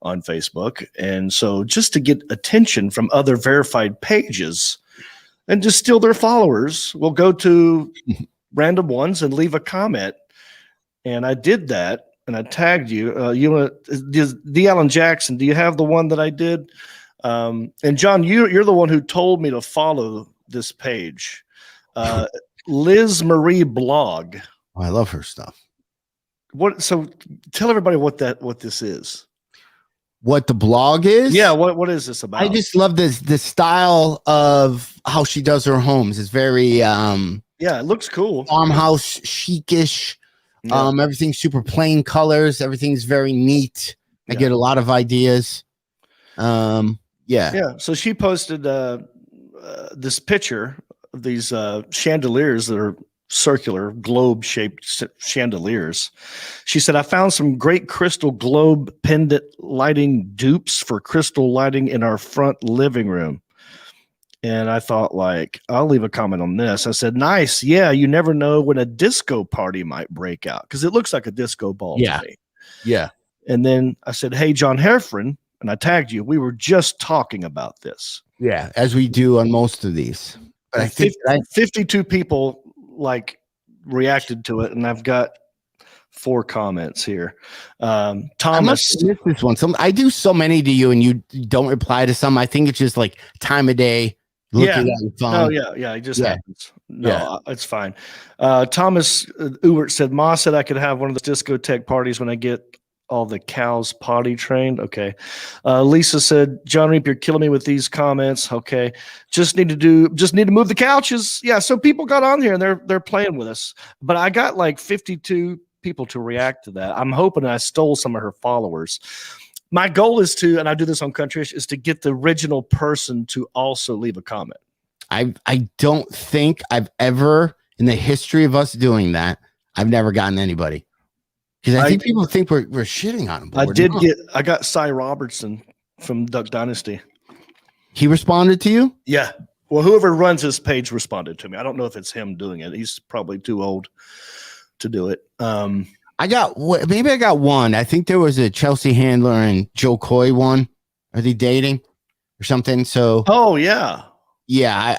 [SPEAKER 3] on Facebook. And so just to get attention from other verified pages and just steal their followers, we'll go to random ones and leave a comment. And I did that and I tagged you. D. Allen Jackson, do you have the one that I did? And John, you're the one who told me to follow this page. Liz Marie Blog.
[SPEAKER 2] Oh, I love her stuff.
[SPEAKER 3] So tell everybody what this is.
[SPEAKER 2] What the blog is?
[SPEAKER 3] Yeah, what is this about?
[SPEAKER 2] I just love the style of how she does her homes. It's very
[SPEAKER 3] it looks cool.
[SPEAKER 2] Farmhouse chicish. Yeah. Everything's super plain colors. Everything's very neat. I get a lot of ideas.
[SPEAKER 3] So she posted this picture of these chandeliers that are circular globe-shaped chandeliers. She said, I found some great crystal globe pendant lighting dupes for crystal lighting in our front living room. And I thought, like, I'll leave a comment on this. I said, nice. Yeah, you never know when a disco party might break out because it looks like a disco ball to me.
[SPEAKER 2] Yeah.
[SPEAKER 3] And then I said, hey, John Heffron, and I tagged you. We were just talking about this.
[SPEAKER 2] Yeah, as we do on most of these. But I think
[SPEAKER 3] 52 people like reacted to it, and I've got 4 comments here.
[SPEAKER 2] I
[SPEAKER 3] Thomas.
[SPEAKER 2] must have missed this one. I do so many to you, and you don't reply to some. I think it's just like time of day. Looking at your phone.
[SPEAKER 3] Oh, yeah. It just happens. No, it's fine. Thomas Ewert said, Ma said I could have one of the discotheque parties when I get all the cows potty trained. Okay. Lisa said, John Reep, you're killing me with these comments. Okay. Just need to move the couches. Yeah. So people got on here and they're playing with us, but I got like 52 people to react to that. I'm hoping I stole some of her followers. My goal is to, and I do this on Countryish, is to get the original person to also leave a comment.
[SPEAKER 2] I don't think I've ever, in the history of us doing that, I've never gotten anybody. Because I think people think we're shitting on him.
[SPEAKER 3] I got Cy Robertson from Duck Dynasty.
[SPEAKER 2] He responded to you?
[SPEAKER 3] Yeah. Well, whoever runs his page responded to me. I don't know if it's him doing it. He's probably too old to do it.
[SPEAKER 2] I got one. I think there was a Chelsea Handler and Joe Coy one. Are they dating or something? So, yeah,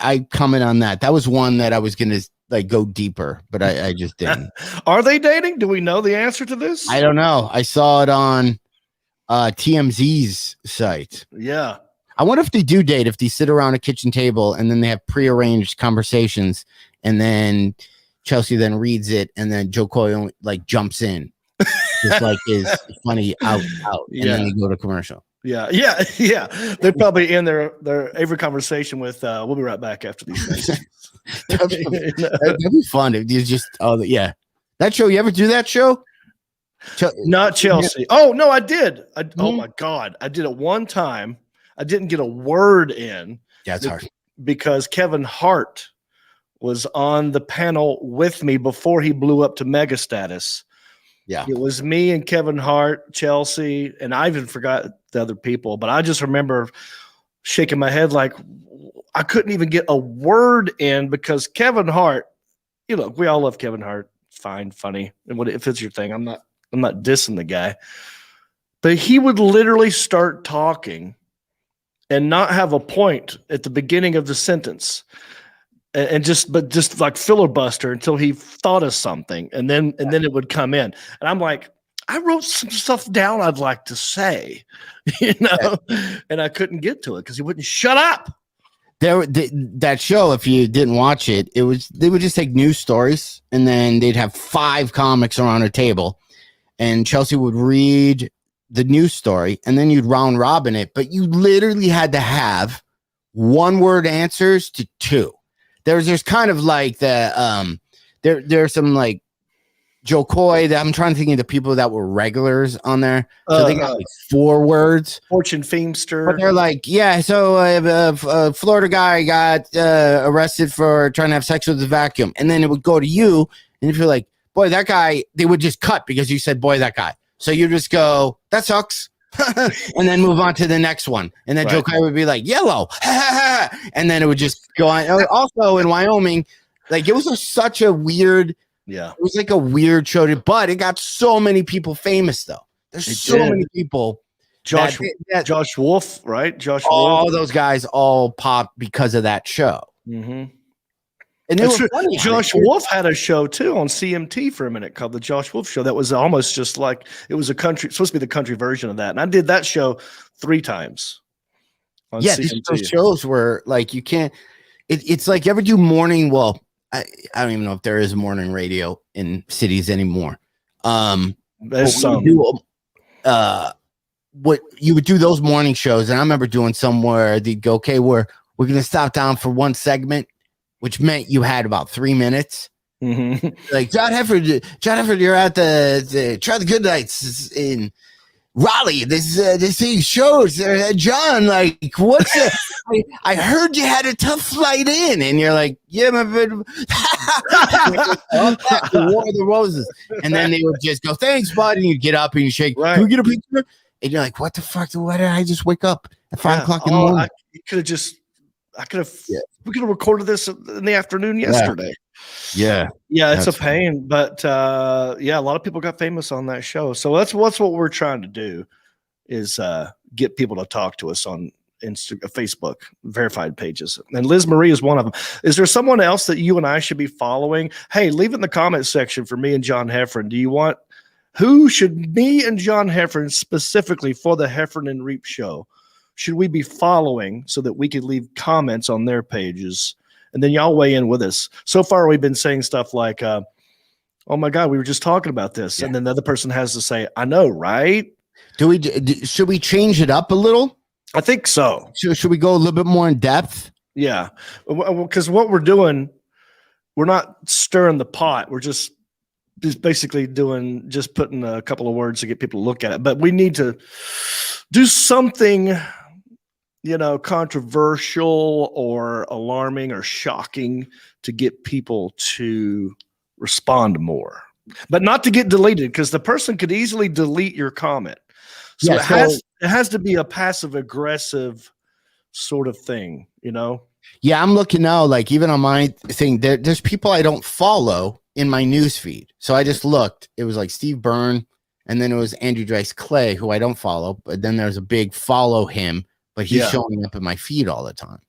[SPEAKER 2] I comment on that. That was one that I was gonna like go deeper, but I just didn't.
[SPEAKER 3] Are they dating? Do we know the answer to this?
[SPEAKER 2] I don't know. I saw it on TMZ's site.
[SPEAKER 3] Yeah.
[SPEAKER 2] I wonder if they do date, if they sit around a kitchen table and then they have prearranged conversations, and then Chelsea then reads it, and then Joe Coy only, like, jumps in, just like is funny out, and then they go to commercial.
[SPEAKER 3] Yeah. They're probably in their every conversation with. We'll be right back after these things.
[SPEAKER 2] That'd be fun. If you just that show. You ever do that show?
[SPEAKER 3] Not Chelsea. Oh no, I did. Oh my God, I did it one time. I didn't get a word in.
[SPEAKER 2] Yeah, it's hard
[SPEAKER 3] because Kevin Hart was on the panel with me before he blew up to mega status.
[SPEAKER 2] Yeah.
[SPEAKER 3] It was me and Kevin Hart, Chelsea, and I even forgot the other people, but I just remember shaking my head like I couldn't even get a word in because Kevin Hart, we all love Kevin Hart. Fine, funny. And if it's your thing, I'm not dissing the guy. But he would literally start talking and not have a point at the beginning of the sentence. And just like filibuster until he thought of something, and then it would come in. And I'm like, I wrote some stuff down I'd like to say, and I couldn't get to it because he wouldn't shut up.
[SPEAKER 2] That show, if you didn't watch it, they would just take news stories, and then they'd have 5 comics around a table, and Chelsea would read the news story, and then you'd round robin it, but you literally had to have 1-word answers to 2. There's kind of like the there's some like Joe Coy that I'm trying to think of the people that were regulars on there. So they got like 4 words.
[SPEAKER 3] Fortune Feimster.
[SPEAKER 2] But they're like, yeah, so a Florida guy got arrested for trying to have sex with his vacuum. And then it would go to you. And if you're like, boy, that guy, they would just cut because you said, boy, that guy. So you just go, that sucks. And then move on to the next one. And then Joe Coy would be like, yellow. And then it would just go on. Also in Wyoming, like it was such a weird, it was like a weird show, but it got so many people famous though. There's so many people.
[SPEAKER 3] Josh Wolf, right? Josh Wolf.
[SPEAKER 2] All those guys all popped because of that show.
[SPEAKER 3] Mm-hmm.
[SPEAKER 2] And they were funny.
[SPEAKER 3] Josh Wolf had a show too on CMT for a minute called the Josh Wolf Show. That was almost just like it was supposed to be the country version of that. And I did that show 3 times. On CMT.
[SPEAKER 2] Those shows were like you can't. It's like you ever do morning. Well, I don't even know if there is morning radio in cities anymore.
[SPEAKER 3] There's some.
[SPEAKER 2] What you would do those morning shows, and I remember doing somewhere they'd go, okay, we're gonna stop down for one segment, which meant you had about 3 minutes.
[SPEAKER 3] Mm-hmm.
[SPEAKER 2] Like John Hefford, you're at the Try the Good Nights in Raleigh. These shows. John, like, what's it? I heard you had a tough flight in, and you're like, yeah, my War of the Roses, and then they would just go, thanks, bud, and you get up and you shake. Can we get a picture? And you're like, what the fuck? Why did I just wake up at 5 o'clock in the morning?
[SPEAKER 3] We could have recorded this in the afternoon yesterday.
[SPEAKER 2] Yeah,
[SPEAKER 3] it's a pain, but a lot of people got famous on that show. So that's what we're trying to do is get people to talk to us on Facebook verified pages. And Liz Marie is one of them. Is there someone else that you and I should be following? Hey, leave it in the comment section for me and John Heffron. Do you want Who should me and John Heffron, specifically for the Heffron and Reep show, should we be following so that we could leave comments on their pages? And then y'all weigh in with us. So far, we've been saying stuff like, oh my God, we were just talking about this. Yeah. And then the other person has to say, I know, right?
[SPEAKER 2] Should we change it up a little?
[SPEAKER 3] I think so.
[SPEAKER 2] Should we go a little bit more in depth?
[SPEAKER 3] Yeah. Because what we're doing, we're not stirring the pot. We're just basically putting a couple of words to get people to look at it. But we need to do something, controversial or alarming or shocking to get people to respond more, but not to get deleted, because the person could easily delete your comment. So, it has to be a passive aggressive sort of thing,
[SPEAKER 2] Yeah, I'm looking now, like even on my thing, there's people I don't follow in my news feed. So I just looked. It was like Steve Byrne, and then it was Andrew Dice Clay, who I don't follow, but then there's a big follow him, but he's showing up in my feed all the time.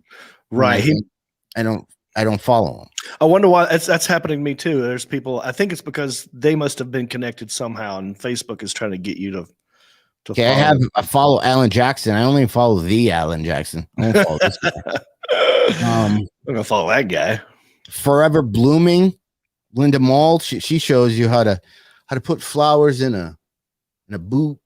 [SPEAKER 3] Right.
[SPEAKER 2] I don't follow him.
[SPEAKER 3] I wonder why that's happening to me too. There's people, I think it's because they must have been connected somehow, and Facebook is trying to get you to
[SPEAKER 2] okay, I follow Alan Jackson. I only follow the Alan Jackson. I don't follow this guy.
[SPEAKER 3] I'm gonna follow that guy.
[SPEAKER 2] Forever Blooming, Linda Mall. She shows you how to put flowers in a boot.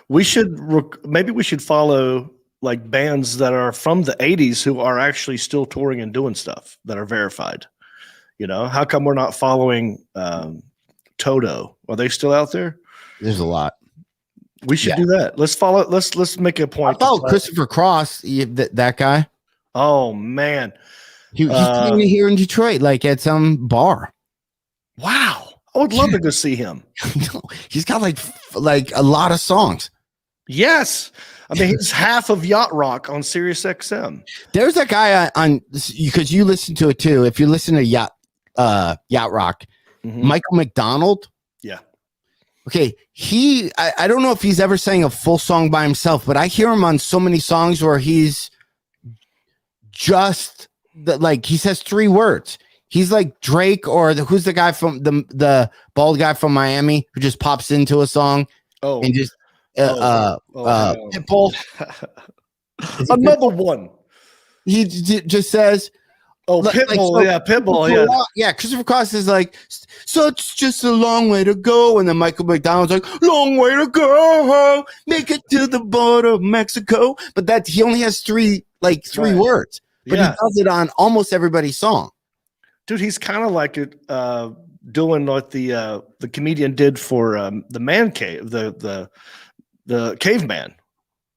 [SPEAKER 3] We should maybe we should follow like bands that are from the 80s who are actually still touring and doing stuff that are verified. How come we're not following Toto? Are they still out there?
[SPEAKER 2] There's a lot.
[SPEAKER 3] We should do that. Let's follow. Let's make a point.
[SPEAKER 2] I follow Christopher Cross, that guy.
[SPEAKER 3] Oh man,
[SPEAKER 2] he's playing here in Detroit, like at some bar.
[SPEAKER 3] Wow, I would love to go see him.
[SPEAKER 2] He's got like a lot of songs.
[SPEAKER 3] Yes, I mean he's half of Yacht Rock on Sirius XM.
[SPEAKER 2] There's a guy on because you listen to it too. If you listen to Yacht Rock, Michael McDonald. Yeah. Okay, I don't know if he's ever sang a full song by himself, but I hear him on so many songs where he's just he says 3 words. He's like Drake, or who's the guy from the bald guy from Miami who just pops into a song and just Pitbull.
[SPEAKER 3] Another one.
[SPEAKER 2] He just says,
[SPEAKER 3] Pitbull, Pitbull,
[SPEAKER 2] yeah. Christopher Cross is like, so it's just a long way to go, and then Michael McDonald's like, long way to go, make it to the border of Mexico. But he only has 3 words, but he does it on almost everybody's song.
[SPEAKER 3] Dude, he's kind of like doing what the comedian did for the man cave, the caveman,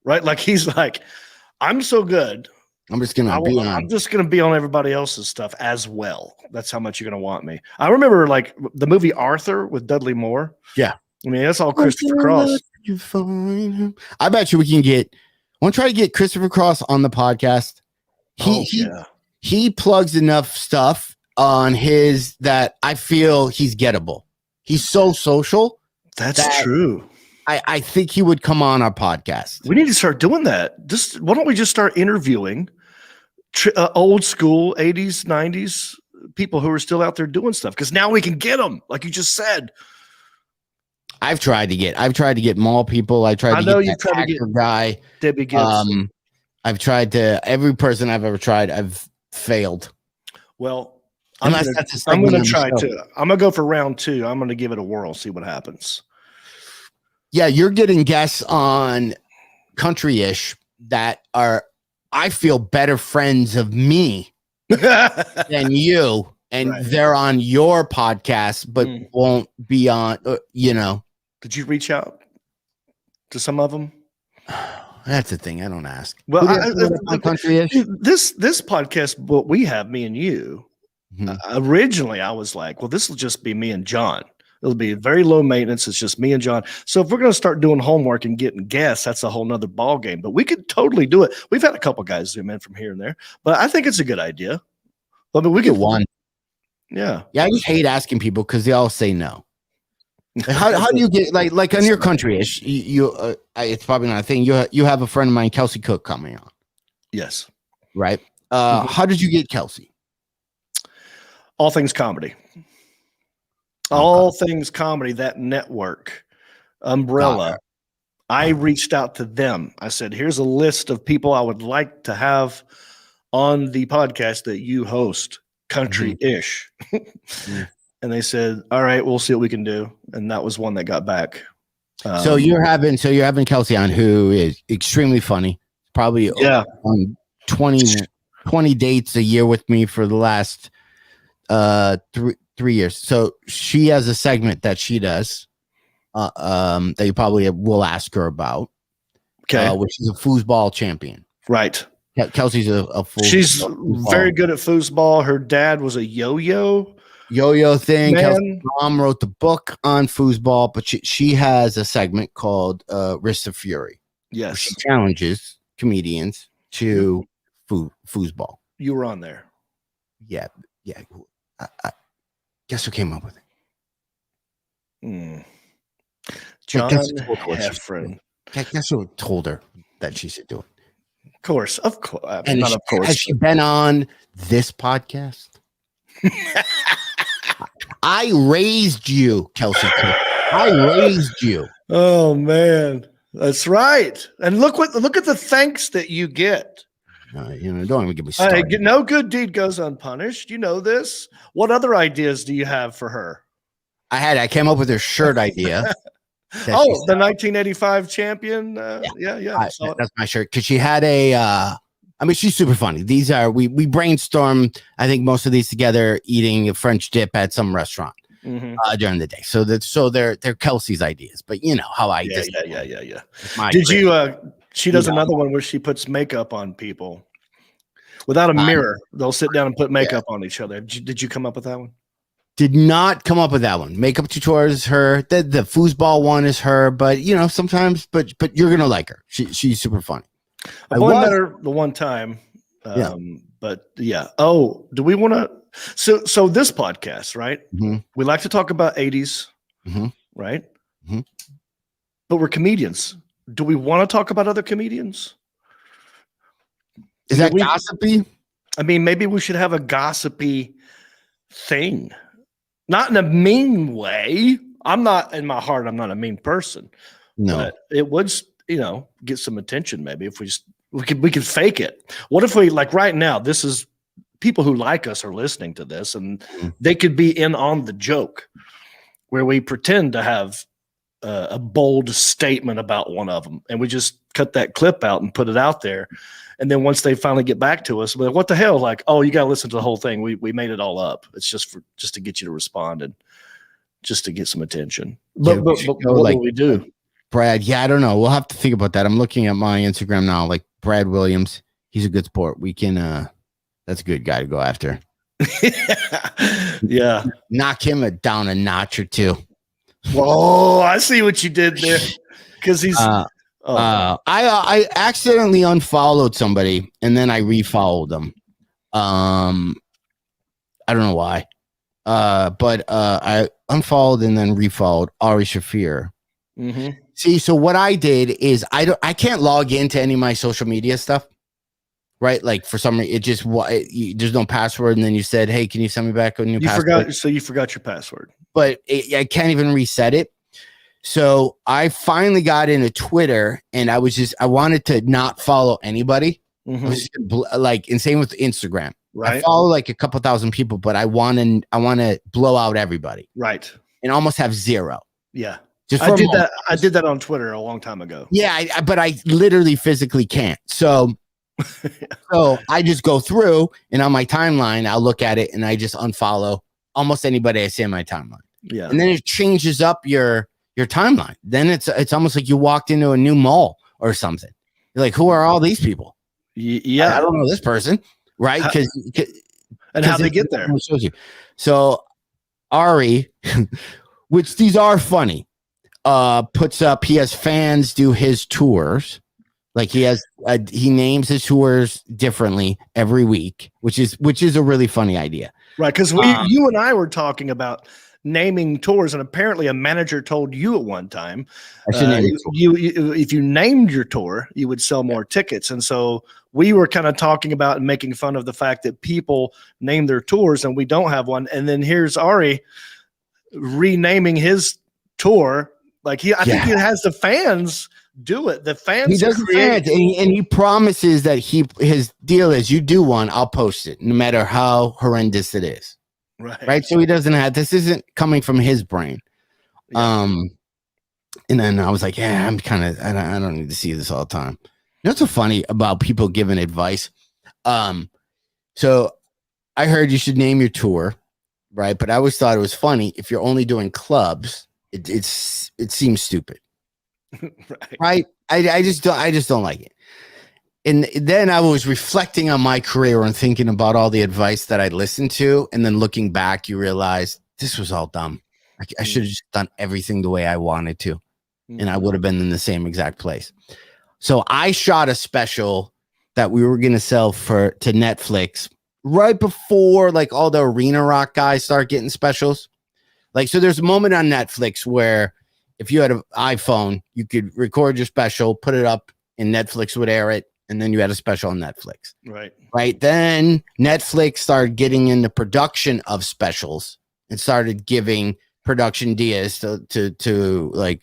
[SPEAKER 3] right? Like he's like, I'm so good.
[SPEAKER 2] I'm just gonna be on
[SPEAKER 3] everybody else's stuff as well. That's how much you're gonna want me. I remember like the movie Arthur with Dudley Moore.
[SPEAKER 2] Yeah,
[SPEAKER 3] I mean that's all Christopher Cross.
[SPEAKER 2] I bet you we can get. I want to try to get Christopher Cross on the podcast. He plugs enough stuff on his that I feel he's gettable. He's so social.
[SPEAKER 3] That's true.
[SPEAKER 2] I think he would come on our podcast.
[SPEAKER 3] We need to start doing that. Why don't we just start interviewing old school 80s, 90s people who are still out there doing stuff? Because now we can get them, like you just said.
[SPEAKER 2] I've tried to get mall people. I tried to get that actor guy,
[SPEAKER 3] Debbie Gibbs.
[SPEAKER 2] I've tried to every person I've ever tried. I've failed.
[SPEAKER 3] Well, I'm going to try to. I'm going to go for round 2. I'm going to give it a whirl, see what happens.
[SPEAKER 2] Yeah, you're getting guests on country-ish that are, I feel, better friends of me than you, and they're on your podcast, but won't be on,
[SPEAKER 3] Did you reach out to some of them?
[SPEAKER 2] That's the thing. I don't ask.
[SPEAKER 3] Well, country-ish? This podcast, what we have, me and you, originally I was like, well, this will just be me and John. It'll be very low maintenance. It's just me and John. So if we're going to start doing homework and getting guests, that's a whole nother ball game. But we could totally do it. We've had a couple guys zoom in from here and there, but I think it's a good idea. I mean, we get one. Yeah.
[SPEAKER 2] Yeah. I just hate asking people because they all say no. How do you get like on your country-ish? It's probably not a thing. You have a friend of mine, Kelsey Cook, coming on.
[SPEAKER 3] Yes.
[SPEAKER 2] Right. How did you get Kelsey?
[SPEAKER 3] All Things Comedy. All Things Comedy, that network. Umbrella. I reached out to them. I said, here's a list of people I would like to have on the podcast that you host, country-ish. And they said, all right, we'll see what we can do. And that was one that got back.
[SPEAKER 2] So you're having Kelsey on, who is extremely funny. Probably on 20 dates a year with me for the last 3 years. So she has a segment that she does that you probably will ask her about. Okay, which is a foosball champion.
[SPEAKER 3] Right.
[SPEAKER 2] Kelsey's a foosball.
[SPEAKER 3] She's very good at foosball. Her dad was a yo-yo
[SPEAKER 2] thing. Kelsey's mom wrote the book on foosball, but she has a segment called Wrist of Fury.
[SPEAKER 3] Yes.
[SPEAKER 2] She challenges comedians to foosball.
[SPEAKER 3] You were on there.
[SPEAKER 2] Yeah. I guess who came up with
[SPEAKER 3] it? John Heffron.
[SPEAKER 2] Guess who told her that she should do it?
[SPEAKER 3] Of course.
[SPEAKER 2] And
[SPEAKER 3] not of course.
[SPEAKER 2] Has she been on this podcast? I raised you, Kelsey. I raised you.
[SPEAKER 3] Oh man, that's right. And look at the thanks that you get.
[SPEAKER 2] Don't even give me started.
[SPEAKER 3] No good deed goes unpunished. You know this. What other ideas do you have for her?
[SPEAKER 2] I came up with her shirt idea.
[SPEAKER 3] The 1985 champion. Yeah.
[SPEAKER 2] That's my shirt, because she had she's super funny. These are we brainstormed, I think, most of these together, eating a French dip at some restaurant during the day. So they're Kelsey's ideas, but you know how I
[SPEAKER 3] yeah. Did you? She does another one where she puts makeup on people without a mirror. They'll sit down and put makeup on each other. Did you come up with that one?
[SPEAKER 2] Did not come up with that one. Makeup tutorial is her. The foosball one is her. But sometimes, but you're gonna like her. She's super funny.
[SPEAKER 3] I met her the one time. But yeah. Oh, do we want to? So this podcast, right? Mm-hmm. We like to talk about 80s, right? Mm-hmm. But we're comedians. Do we want to talk about other comedians?
[SPEAKER 2] Is that gossipy?
[SPEAKER 3] I mean, maybe we should have a gossipy thing. Not in a mean way. I'm not, in my heart, I'm not a mean person.
[SPEAKER 2] No.
[SPEAKER 3] But it would, get some attention maybe if we could fake it. What if we, like right now, this is people who like us are listening to this, and they could be in on the joke where we pretend to have a bold statement about one of them, and we just cut that clip out and put it out there. And then once they finally get back to us, we're like, what the hell? Like, oh, you got to listen to the whole thing. We made it all up. It's just to get you to respond and just to get some attention. But what do we do?
[SPEAKER 2] Brad, I don't know. We'll have to think about that. I'm looking at my Instagram now. Like Brad Williams, he's a good sport. We can, that's a good guy to go after.
[SPEAKER 3] Yeah.
[SPEAKER 2] Knock him down a notch or two.
[SPEAKER 3] Whoa, I see what you did there. Because he's
[SPEAKER 2] I accidentally unfollowed somebody and then I refollowed them. I don't know why. But I unfollowed and then refollowed Ari Shafir.
[SPEAKER 3] Mm-hmm.
[SPEAKER 2] See, so what I did is I can't log into any of my social media stuff. Right, like for some reason, there's no password, and then you said, "Hey, can you send me back a new password?"
[SPEAKER 3] You forgot your password,
[SPEAKER 2] but I can't even reset it. So I finally got into Twitter, and I wanted to not follow anybody. Mm-hmm. I was just, and same with Instagram.
[SPEAKER 3] Right,
[SPEAKER 2] I follow like a couple thousand people, but I want to blow out everybody.
[SPEAKER 3] Right,
[SPEAKER 2] and almost have zero.
[SPEAKER 3] Yeah, I did that. I did that on Twitter a long time ago.
[SPEAKER 2] Yeah, but I literally physically can't. So I just go through, and on my timeline, I'll look at it and I just unfollow almost anybody I see on my timeline.
[SPEAKER 3] Yeah.
[SPEAKER 2] And then it changes up your timeline. Then it's almost like you walked into a new mall or something. You're like, who are all these people?
[SPEAKER 3] Yeah.
[SPEAKER 2] I don't know this person. Right.
[SPEAKER 3] And how they get there.
[SPEAKER 2] Shows you. So Ari, which these are funny, puts up, he has fans do his tours. Like he names his tours differently every week, which is a really funny idea.
[SPEAKER 3] Right. Because you and I were talking about naming tours, and apparently a manager told you at one time, if you named your tour, you would sell more tickets. And so we were kind of talking about and making fun of the fact that people name their tours and we don't have one. And then here's Ari renaming his tour Like I think he has the fans do it. The fans
[SPEAKER 2] he does
[SPEAKER 3] create,
[SPEAKER 2] and he promises that his deal is, you do one, I'll post it, no matter how horrendous it is. Right. So he doesn't have, this isn't coming from his brain. Yeah. And then I was like, yeah, I'm kind of, I don't need to see this all the time. You know what's so funny about people giving advice? So I heard you should name your tour, right? But I always thought it was funny if you're only doing clubs. It seems stupid, right? I just don't like it. And then I was reflecting on my career and thinking about all the advice that I listened to, and then looking back, you realize this was all dumb. I should have just done everything the way I wanted to, and I would have been in the same exact place. So I shot a special that we were going to sell to Netflix right before like all the arena rock guys start getting specials. Like, so there's a moment on Netflix where if you had an iPhone, you could record your special, put it up, and Netflix would air it, and then you had a special on Netflix. Right. Then Netflix started getting into production of specials and started giving production deals to like,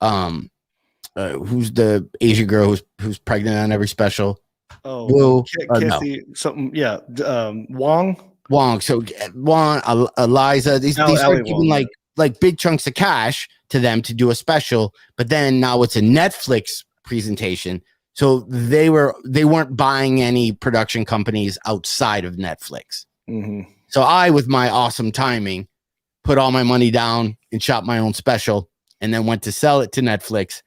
[SPEAKER 2] who's the Asian girl who's pregnant on every special?
[SPEAKER 3] Oh, Kathy, something. Yeah.
[SPEAKER 2] Wong. So Wong, Eliza, these are giving like big chunks of cash to them to do a special, but then now it's a Netflix presentation. So they weren't buying any production companies outside of Netflix. So I, with my awesome timing, put all my money down and shot my own special, and then went to sell it to Netflix.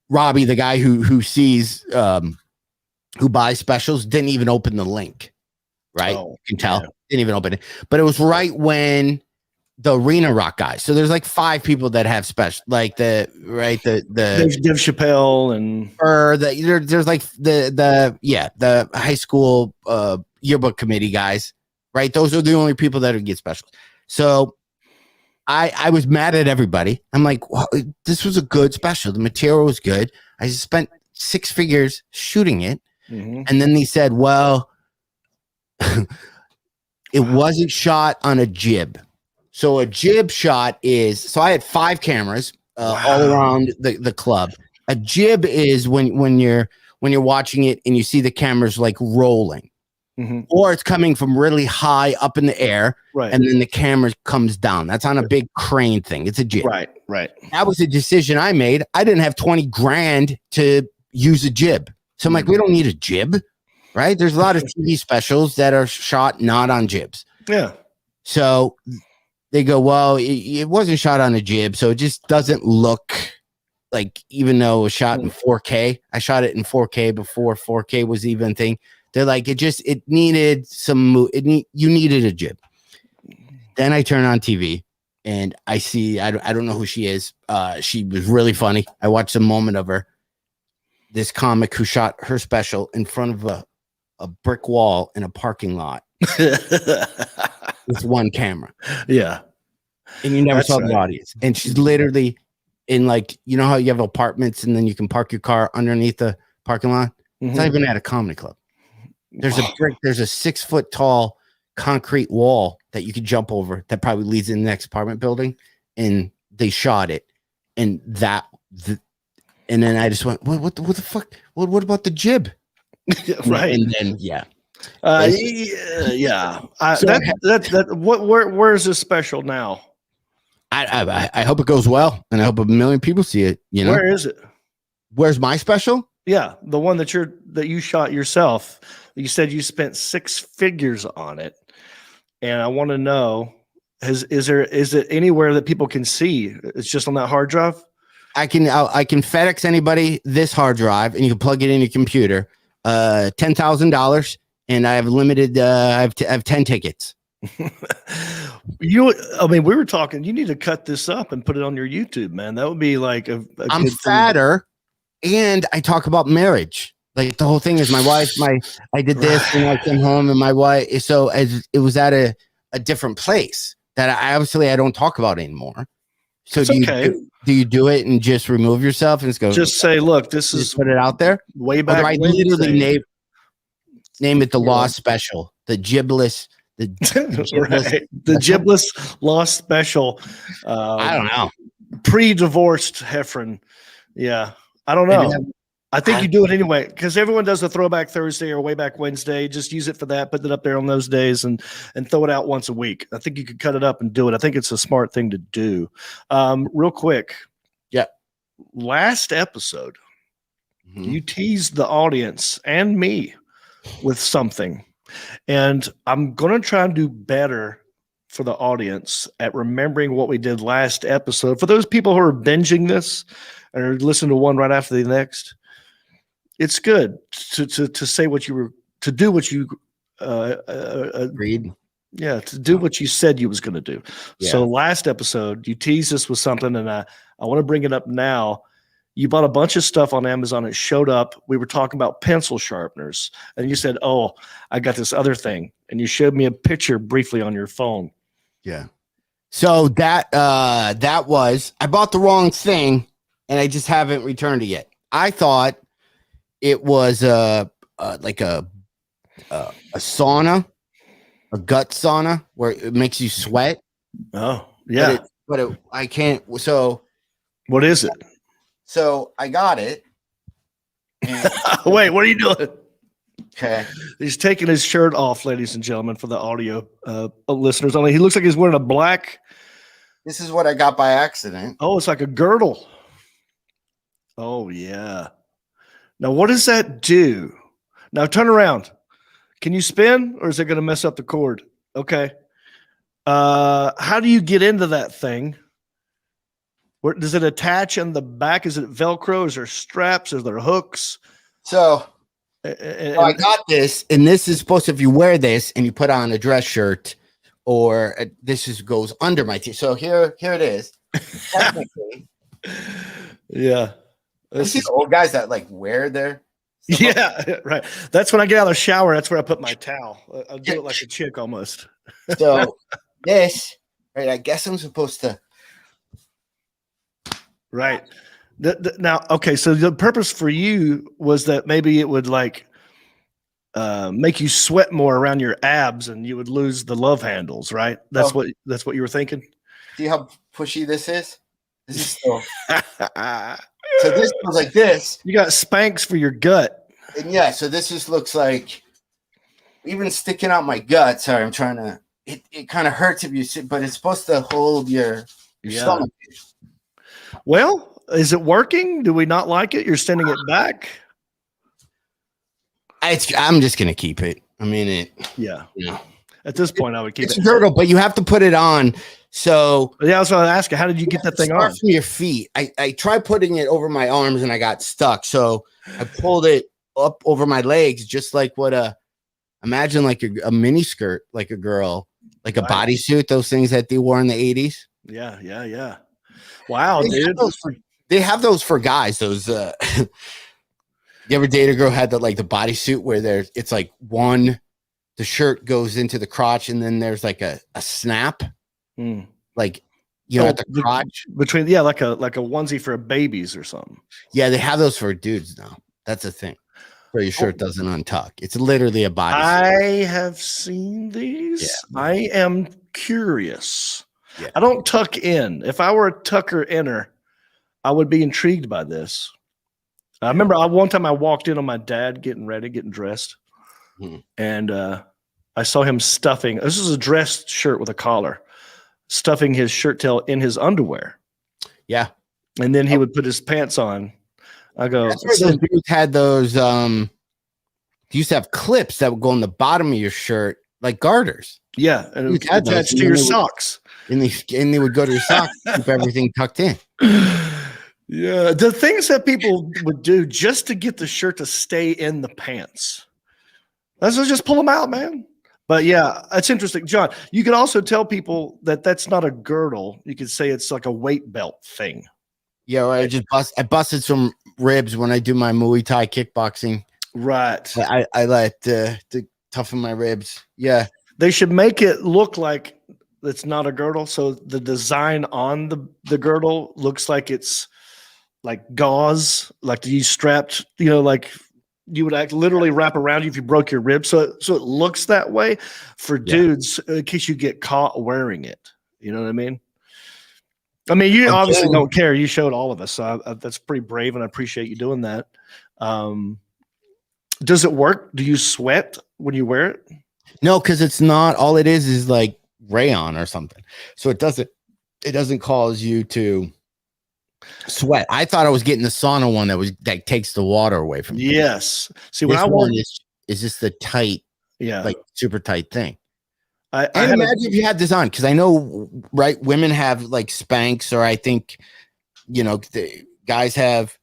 [SPEAKER 2] Robbie, the guy who sees who buys specials, didn't even open the link. Right. You can tell. Didn't even open it. But it was right when the arena rock guys. So there's like 5 people that have special, like the
[SPEAKER 3] Dave Chappelle and
[SPEAKER 2] there's like the high school yearbook committee guys. Right. Those are the only people that would get specials. So I was mad at everybody. I'm like, well, this was a good special. The material was good. I just spent 6 figures shooting it. And then they said, well, it wasn't shot on a jib. So a jib shot is, so I had 5 cameras all around the club. A jib is when you're watching it and you see the cameras like rolling, or it's coming from really high up in the air, and then the camera comes down. That's on a big crane thing. It's a jib.
[SPEAKER 3] Right.
[SPEAKER 2] That was a decision I made. I didn't have 20 grand to use a jib. So I'm like, we don't need a jib. Right. There's a lot of TV specials that are shot not on jibs.
[SPEAKER 3] Yeah.
[SPEAKER 2] So they go, well, it wasn't shot on a jib, so it just doesn't look like, even though it was shot in 4K. I shot it in 4K before 4K was even a thing. They're like, it needed you needed a jib. Then I turn on TV and I see, I don't know who she is. She was really funny. I watched a moment of her. This comic who shot her special in front of a brick wall in a parking lot with one camera.
[SPEAKER 3] Yeah.
[SPEAKER 2] And you never saw the audience. And she's literally in, like, you know how you have apartments and then you can park your car underneath the parking lot? It's not even at a comedy club. There's a brick, there's a 6 foot tall concrete wall that you could jump over that probably leads in the next apartment building. And they shot it. And and then I just went, what the fuck? What about the jib?
[SPEAKER 3] Right.
[SPEAKER 2] And then, yeah.
[SPEAKER 3] Where's this special now?
[SPEAKER 2] I hope it goes well, and I hope 1 million people see it. You know,
[SPEAKER 3] where is it?
[SPEAKER 2] Where's my special?
[SPEAKER 3] Yeah, the one that you shot yourself. You said you spent 6 figures on it, and I want to know: is it anywhere that people can see? It's just on that hard drive.
[SPEAKER 2] I can FedEx anybody this hard drive, and you can plug it in your computer. $10,000, and I have limited. I have 10 tickets.
[SPEAKER 3] We were talking. You need to cut this up and put it on your YouTube, man. That would be like
[SPEAKER 2] I'm fatter, and I talk about marriage. Like, the whole thing is my wife. I did this, and I came home, and my wife. So as it was at a different place that I don't talk about anymore. So do you do it and just remove yourself and just say, look, this is, put it out there?
[SPEAKER 3] Way back.
[SPEAKER 2] I literally name it the Lost Special, the Gibless, the
[SPEAKER 3] Gibless Lost Special.
[SPEAKER 2] I don't know.
[SPEAKER 3] pre-divorced Heffron. Yeah. I don't know. I think you do it anyway because everyone does a Throwback Thursday or Way Back Wednesday. Just use it for that, put it up there on those days and throw it out once a week. I think you could cut it up and do it. I think it's a smart thing to do. Real quick.
[SPEAKER 2] Yeah.
[SPEAKER 3] Last episode, you teased the audience and me with something. And I'm going to try and do better for the audience at remembering what we did last episode. For those people who are binging this and are listening to one right after the next, it's good to say what you were, to do what you
[SPEAKER 2] agreed.
[SPEAKER 3] Yeah, to do what you said you was going to do. Yeah. So last episode, you teased us with something, and I want to bring it up now. You bought a bunch of stuff on Amazon. It showed up. We were talking about pencil sharpeners, and you said, "Oh, I got this other thing," and you showed me a picture briefly on your phone.
[SPEAKER 2] Yeah. So that was, I bought the wrong thing, and I just haven't returned it yet. I thought it was like a sauna, a gut sauna where it makes you sweat.
[SPEAKER 3] Oh, yeah.
[SPEAKER 2] But I can't. So
[SPEAKER 3] what is it?
[SPEAKER 2] So I got it.
[SPEAKER 3] Wait, what are you doing?
[SPEAKER 2] Okay.
[SPEAKER 3] He's taking his shirt off, ladies and gentlemen, for the audio listeners only. He looks like he's wearing a black.
[SPEAKER 2] This is what I got by accident.
[SPEAKER 3] Oh, it's like a girdle. Oh, yeah. Now, what does that do? Now, turn around. Can you spin, or is it going to mess up the cord? Okay. How do you get into that thing? Where does it attach in the back? Is it Velcro? Is there straps? Is there hooks?
[SPEAKER 2] So I got this, and this is supposed to, if you wear this and you put on a dress shirt, or this goes under my t-shirt. So here it is. Technically.
[SPEAKER 3] Yeah.
[SPEAKER 2] I see the old guys that like wear their stuff.
[SPEAKER 3] Yeah, right. That's when I get out of the shower. That's where I put my towel. I'll do it like a chick almost.
[SPEAKER 2] So this, right? I guess I'm supposed to.
[SPEAKER 3] Right. Now, okay. So the purpose for you was that maybe it would like make you sweat more around your abs, and you would lose the love handles. Right. That's what you were thinking.
[SPEAKER 2] See how pushy this is? This is still. So this goes like this.
[SPEAKER 3] You got Spanx for your gut.
[SPEAKER 2] And yeah, so this just looks like even sticking out my gut. Sorry, I'm trying to. It kind of hurts if you sit, but it's supposed to hold your stomach.
[SPEAKER 3] Well, is it working? Do we not like it? You're sending it back?
[SPEAKER 2] I'm just gonna keep it. I mean,
[SPEAKER 3] Yeah. At this point, I would keep it.
[SPEAKER 2] It's a girdle, but you have to put it on. So
[SPEAKER 3] yeah, I was going to ask you, how did you get that thing on?
[SPEAKER 2] From your feet. I tried putting it over my arms and I got stuck. So I pulled it up over my legs, just like what imagine like a mini skirt, like a girl, like a bodysuit, those things that they wore in the 80s.
[SPEAKER 3] Yeah. Wow, dude.
[SPEAKER 2] They have those for guys. Those you ever date a girl had the bodysuit where it's like the shirt goes into the crotch and then there's like a snap. Like at the crotch
[SPEAKER 3] between like a onesie for babies or something.
[SPEAKER 2] Yeah, they have those for dudes now. That's a thing. Where your shirt doesn't untuck. It's literally a body.
[SPEAKER 3] I have seen these. Yeah. I am curious. Yeah. I don't tuck in. If I were a tucker inner, I would be intrigued by this. I remember one time I walked in on my dad getting dressed, and I saw him stuffing. This is a dress shirt with a collar. Stuffing his shirt tail in his underwear. Yeah. And then he would put his pants on. I go,
[SPEAKER 2] that's where those dudes had those they used to have clips that would go on the bottom of your shirt, like garters.
[SPEAKER 3] Yeah, and it would attach to your socks.
[SPEAKER 2] And they would go to your socks, keep everything tucked in.
[SPEAKER 3] Yeah. The things that people would do just to get the shirt to stay in the pants. Let's just pull them out, man. But yeah, it's interesting. John, you could also tell people that that's not a girdle. You could say it's like a weight belt thing.
[SPEAKER 2] Yeah, I busted some ribs when I do my Muay Thai kickboxing.
[SPEAKER 3] Right.
[SPEAKER 2] I like to toughen my ribs. Yeah.
[SPEAKER 3] They should make it look like it's not a girdle. So the design on the girdle looks like it's like gauze, like you strapped, like you would literally wrap around you if you broke your ribs. So it looks that way for dudes in case you get caught wearing it. You know what I mean? I mean, you
[SPEAKER 2] I'm
[SPEAKER 3] obviously
[SPEAKER 2] saying-
[SPEAKER 3] don't care. You showed all of us. So that's pretty brave, and I appreciate you doing that. Does it work? Do you sweat when you wear it?
[SPEAKER 2] No, because it's not. All it is like rayon or something. So it doesn't cause you to sweat. I thought I was getting the sauna one that takes the water away from you.
[SPEAKER 3] Yes. See, when
[SPEAKER 2] This
[SPEAKER 3] I
[SPEAKER 2] one
[SPEAKER 3] wore,
[SPEAKER 2] is just the tight,
[SPEAKER 3] yeah,
[SPEAKER 2] like super tight thing.
[SPEAKER 3] I
[SPEAKER 2] And
[SPEAKER 3] had
[SPEAKER 2] imagine if you had this on, because I know, right? Women have like Spanx, or I think, the guys have.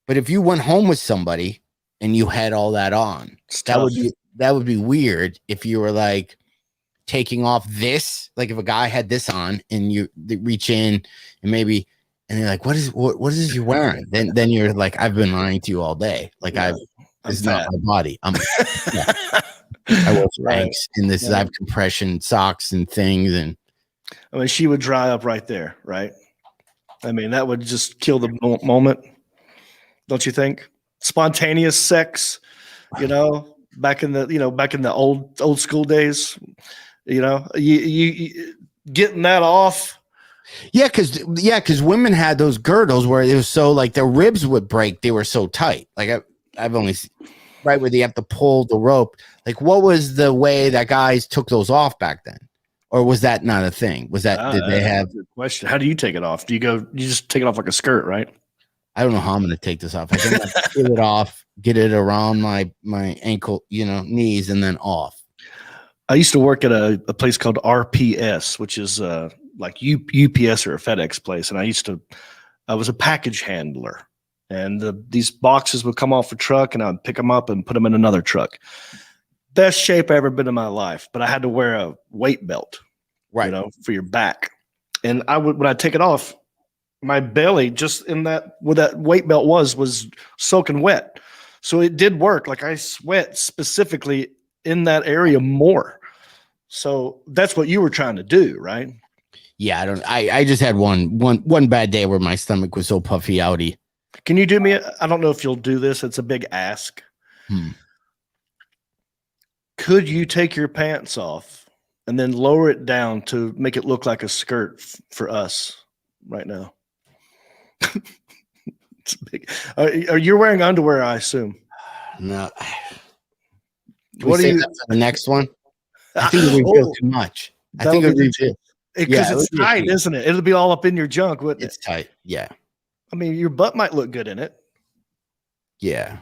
[SPEAKER 2] But if you went home with somebody and you had all that on, that would be weird if you were like taking off this. Like if a guy had this on and they reach in and they're like, what is this you're wearing? Then you're like, I've been lying to you all day. Like it's not my body. Yeah. I wear Spanx and this. I have compression socks and things, and
[SPEAKER 3] I mean, she would dry up right there, right? I mean, that would just kill the moment, don't you think? Spontaneous sex, back in the old school days, you getting that off.
[SPEAKER 2] Yeah, because women had those girdles where it was so like their ribs would break. They were so tight. Like I've only seen, right where they have to pull the rope. Like, what was the way that guys took those off back then, or was that not a thing? Was that did they have?
[SPEAKER 3] Good question. How do you take it off? You just take it off like a skirt, right?
[SPEAKER 2] I don't know how I'm going to take this off. I think I get it off, get it around my ankle, knees, and then off.
[SPEAKER 3] I used to work at a place called RPS, which is like UPS or a FedEx place, and I was a package handler. And these boxes would come off a truck, and I'd pick them up and put them in another truck. Best shape I ever been in my life, but I had to wear a weight belt,
[SPEAKER 2] right?
[SPEAKER 3] For your back. And when I take it off, my belly just where that weight belt was soaking wet. So it did work. Like I sweat specifically in that area more. So that's what you were trying to do, right?
[SPEAKER 2] Yeah, I just had one bad day where my stomach was so puffy outy.
[SPEAKER 3] Can you do me? I don't know if you'll do this. It's a big ask. Could you take your pants off and then lower it down to make it look like a skirt for us right now? It's big. Are you wearing underwear? I assume.
[SPEAKER 2] No.
[SPEAKER 3] What do you?
[SPEAKER 2] For the next one? I think it would reveal too much. I think it would reveal
[SPEAKER 3] because it's tight, isn't it? It'll be all up in your junk, wouldn't it?
[SPEAKER 2] It's tight. Yeah.
[SPEAKER 3] I mean, your butt might look good in it.
[SPEAKER 2] Yeah.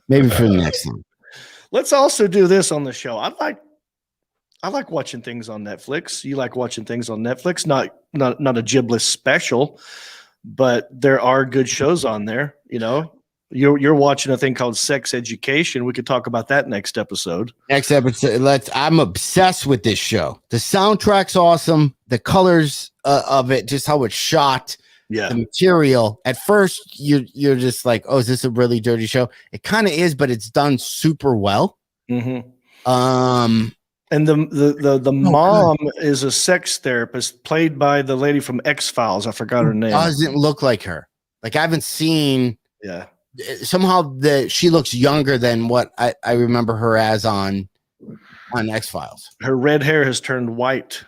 [SPEAKER 2] Maybe for the next one.
[SPEAKER 3] Let's also do this on the show. I like watching things on Netflix. You like watching things on Netflix? Not a gibless special, but there are good shows on there. You're watching a thing called Sex Education. We could talk about that next episode.
[SPEAKER 2] I'm obsessed with this show. The soundtrack's awesome. The colors of it, just how it's shot.
[SPEAKER 3] Yeah.
[SPEAKER 2] The material. At first, you're just like, oh, is this a really dirty show? It kind of is, but it's done super well.
[SPEAKER 3] Mm-hmm. And the mom is a sex therapist played by the lady from X-Files. I forgot her name.
[SPEAKER 2] Doesn't look like her. Like I haven't seen.
[SPEAKER 3] Yeah.
[SPEAKER 2] Somehow she looks younger than what I remember her as on X-Files.
[SPEAKER 3] Her red hair has turned white.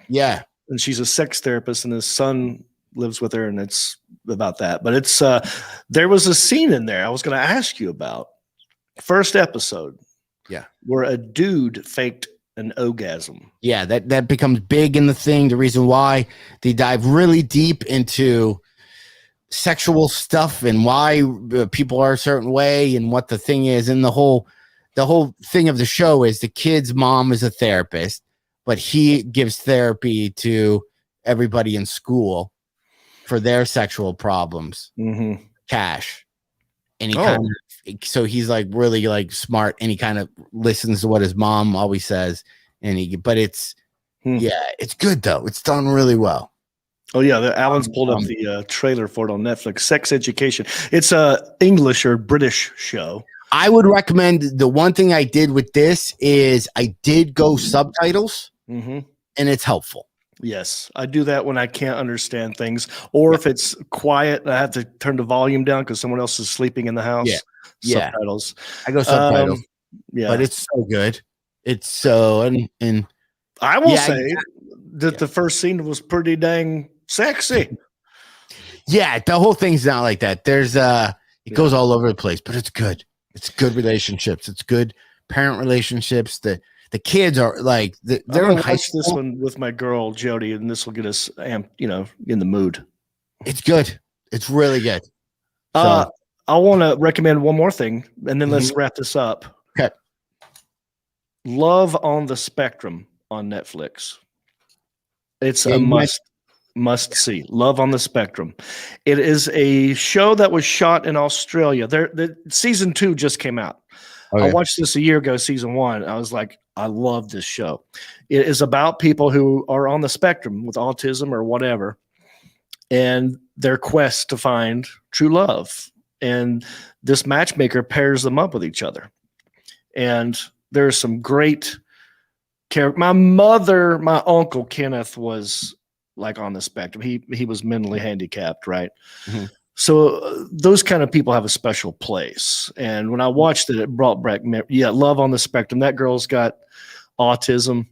[SPEAKER 2] Yeah.
[SPEAKER 3] And she's a sex therapist, and his son lives with her, and it's about that. But it's there was a scene in there I was going to ask you about. First episode.
[SPEAKER 2] Yeah.
[SPEAKER 3] Where a dude faked an orgasm.
[SPEAKER 2] Yeah, that becomes big in the thing. The reason why they dive really deep into sexual stuff and why people are a certain way and what the thing is. And the whole thing of the show is the kid's mom is a therapist, but he gives therapy to everybody in school for their sexual problems.
[SPEAKER 3] Mm-hmm.
[SPEAKER 2] Cash. And so he's like really like smart, and he kind of listens to what his mom always says. But it's it's good though. It's done really well.
[SPEAKER 3] Oh yeah, Alan's pulled up the trailer for it on Netflix. Sex Education. It's a English or British show.
[SPEAKER 2] I would recommend. The one thing I did with this is I did go subtitles, and it's helpful.
[SPEAKER 3] Yes, I do that when I can't understand things, or if it's quiet and I have to turn the volume down because someone else is sleeping in the house.
[SPEAKER 2] Yeah.
[SPEAKER 3] Subtitles.
[SPEAKER 2] I go subtitles.
[SPEAKER 3] Yeah,
[SPEAKER 2] but it's so good. It's so and
[SPEAKER 3] I will say that the first scene was pretty dang sexy.
[SPEAKER 2] Yeah, the whole thing's not like that. There's it goes all over the place, but it's good. It's good relationships. It's good parent relationships. The kids are like they're in high school.
[SPEAKER 3] This one with my girl Jody, and this will get us amped, in the mood.
[SPEAKER 2] It's good. It's really good.
[SPEAKER 3] I want to recommend one more thing, and then let's wrap this up.
[SPEAKER 2] Okay.
[SPEAKER 3] Love on the Spectrum on Netflix. It's a must see. Love on the Spectrum. It is a show that was shot in Australia. The season 2 just came out.
[SPEAKER 2] Okay.
[SPEAKER 3] I watched this a year ago, season 1. I was like, I love this show. It is about people who are on the spectrum with autism or whatever, and their quest to find true love. And this matchmaker pairs them up with each other. And there's some great character. My uncle Kenneth was like on the spectrum. He was mentally handicapped, right? Mm-hmm. So those kind of people have a special place. And when I watched it, it brought back, Love on the Spectrum. That girl's got autism.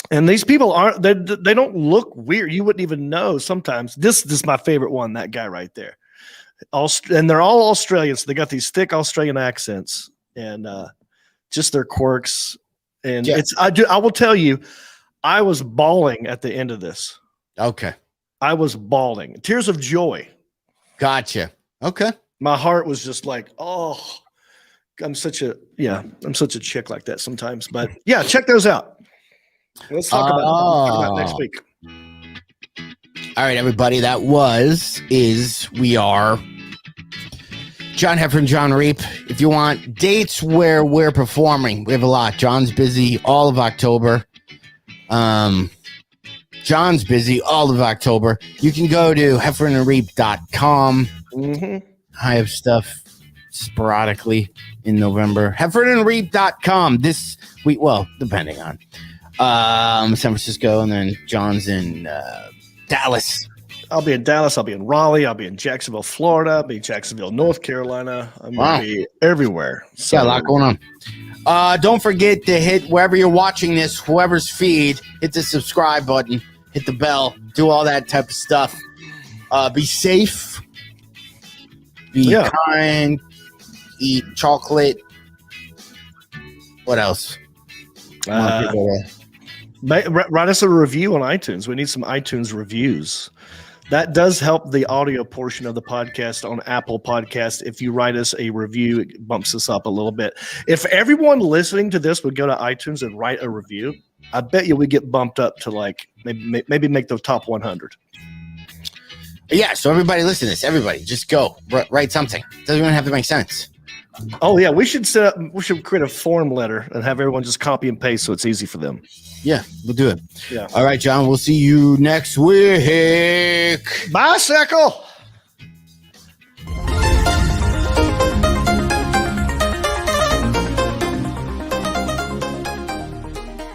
[SPEAKER 3] And these people they don't look weird. You wouldn't even know sometimes. This is my favorite one, that guy right there. And they're all Australian, so they got these thick Australian accents and just their quirks. And I will tell you, I was bawling at the end of this.
[SPEAKER 2] Okay. I
[SPEAKER 3] was bawling. Tears of joy.
[SPEAKER 2] Gotcha. Okay.
[SPEAKER 3] My heart was just like, oh, I'm such a chick like that sometimes. But yeah, check those out. Let's talk about next week.
[SPEAKER 2] All right, everybody. We are John Heffron, John Reep. If you want dates where we're performing, we have a lot. John's busy all of October. John's busy all of October. You can go to heffronandreep.com. Mm-hmm. I have stuff sporadically in November. heffronandreep.com this week. Well, depending on San Francisco, and then John's in Dallas.
[SPEAKER 3] I'll be in Dallas. I'll be in Raleigh. I'll be in Jacksonville, Florida. I'll be in Jacksonville, North Carolina. I'm going to be everywhere.
[SPEAKER 2] So, a lot going on. Don't forget to hit wherever you're watching this, whoever's feed, hit the subscribe button, hit the bell, do all that type of stuff. Be safe. Be kind. Eat chocolate. What else?
[SPEAKER 3] Write us a review on iTunes. We need some iTunes reviews. That does help the audio portion of the podcast on Apple Podcast. If you write us a review, it bumps us up a little bit. If everyone listening to this would go to iTunes and write a review, I bet you we get bumped up to like maybe make the top 100.
[SPEAKER 2] Yeah, so everybody listen to this. Everybody, just go write something. It doesn't even have to make sense.
[SPEAKER 3] Oh yeah, we should create a form letter and have everyone just copy and paste so it's easy for them.
[SPEAKER 2] Yeah, we'll do it.
[SPEAKER 3] Yeah.
[SPEAKER 2] All right, John, we'll see you next week.
[SPEAKER 3] Bicycle.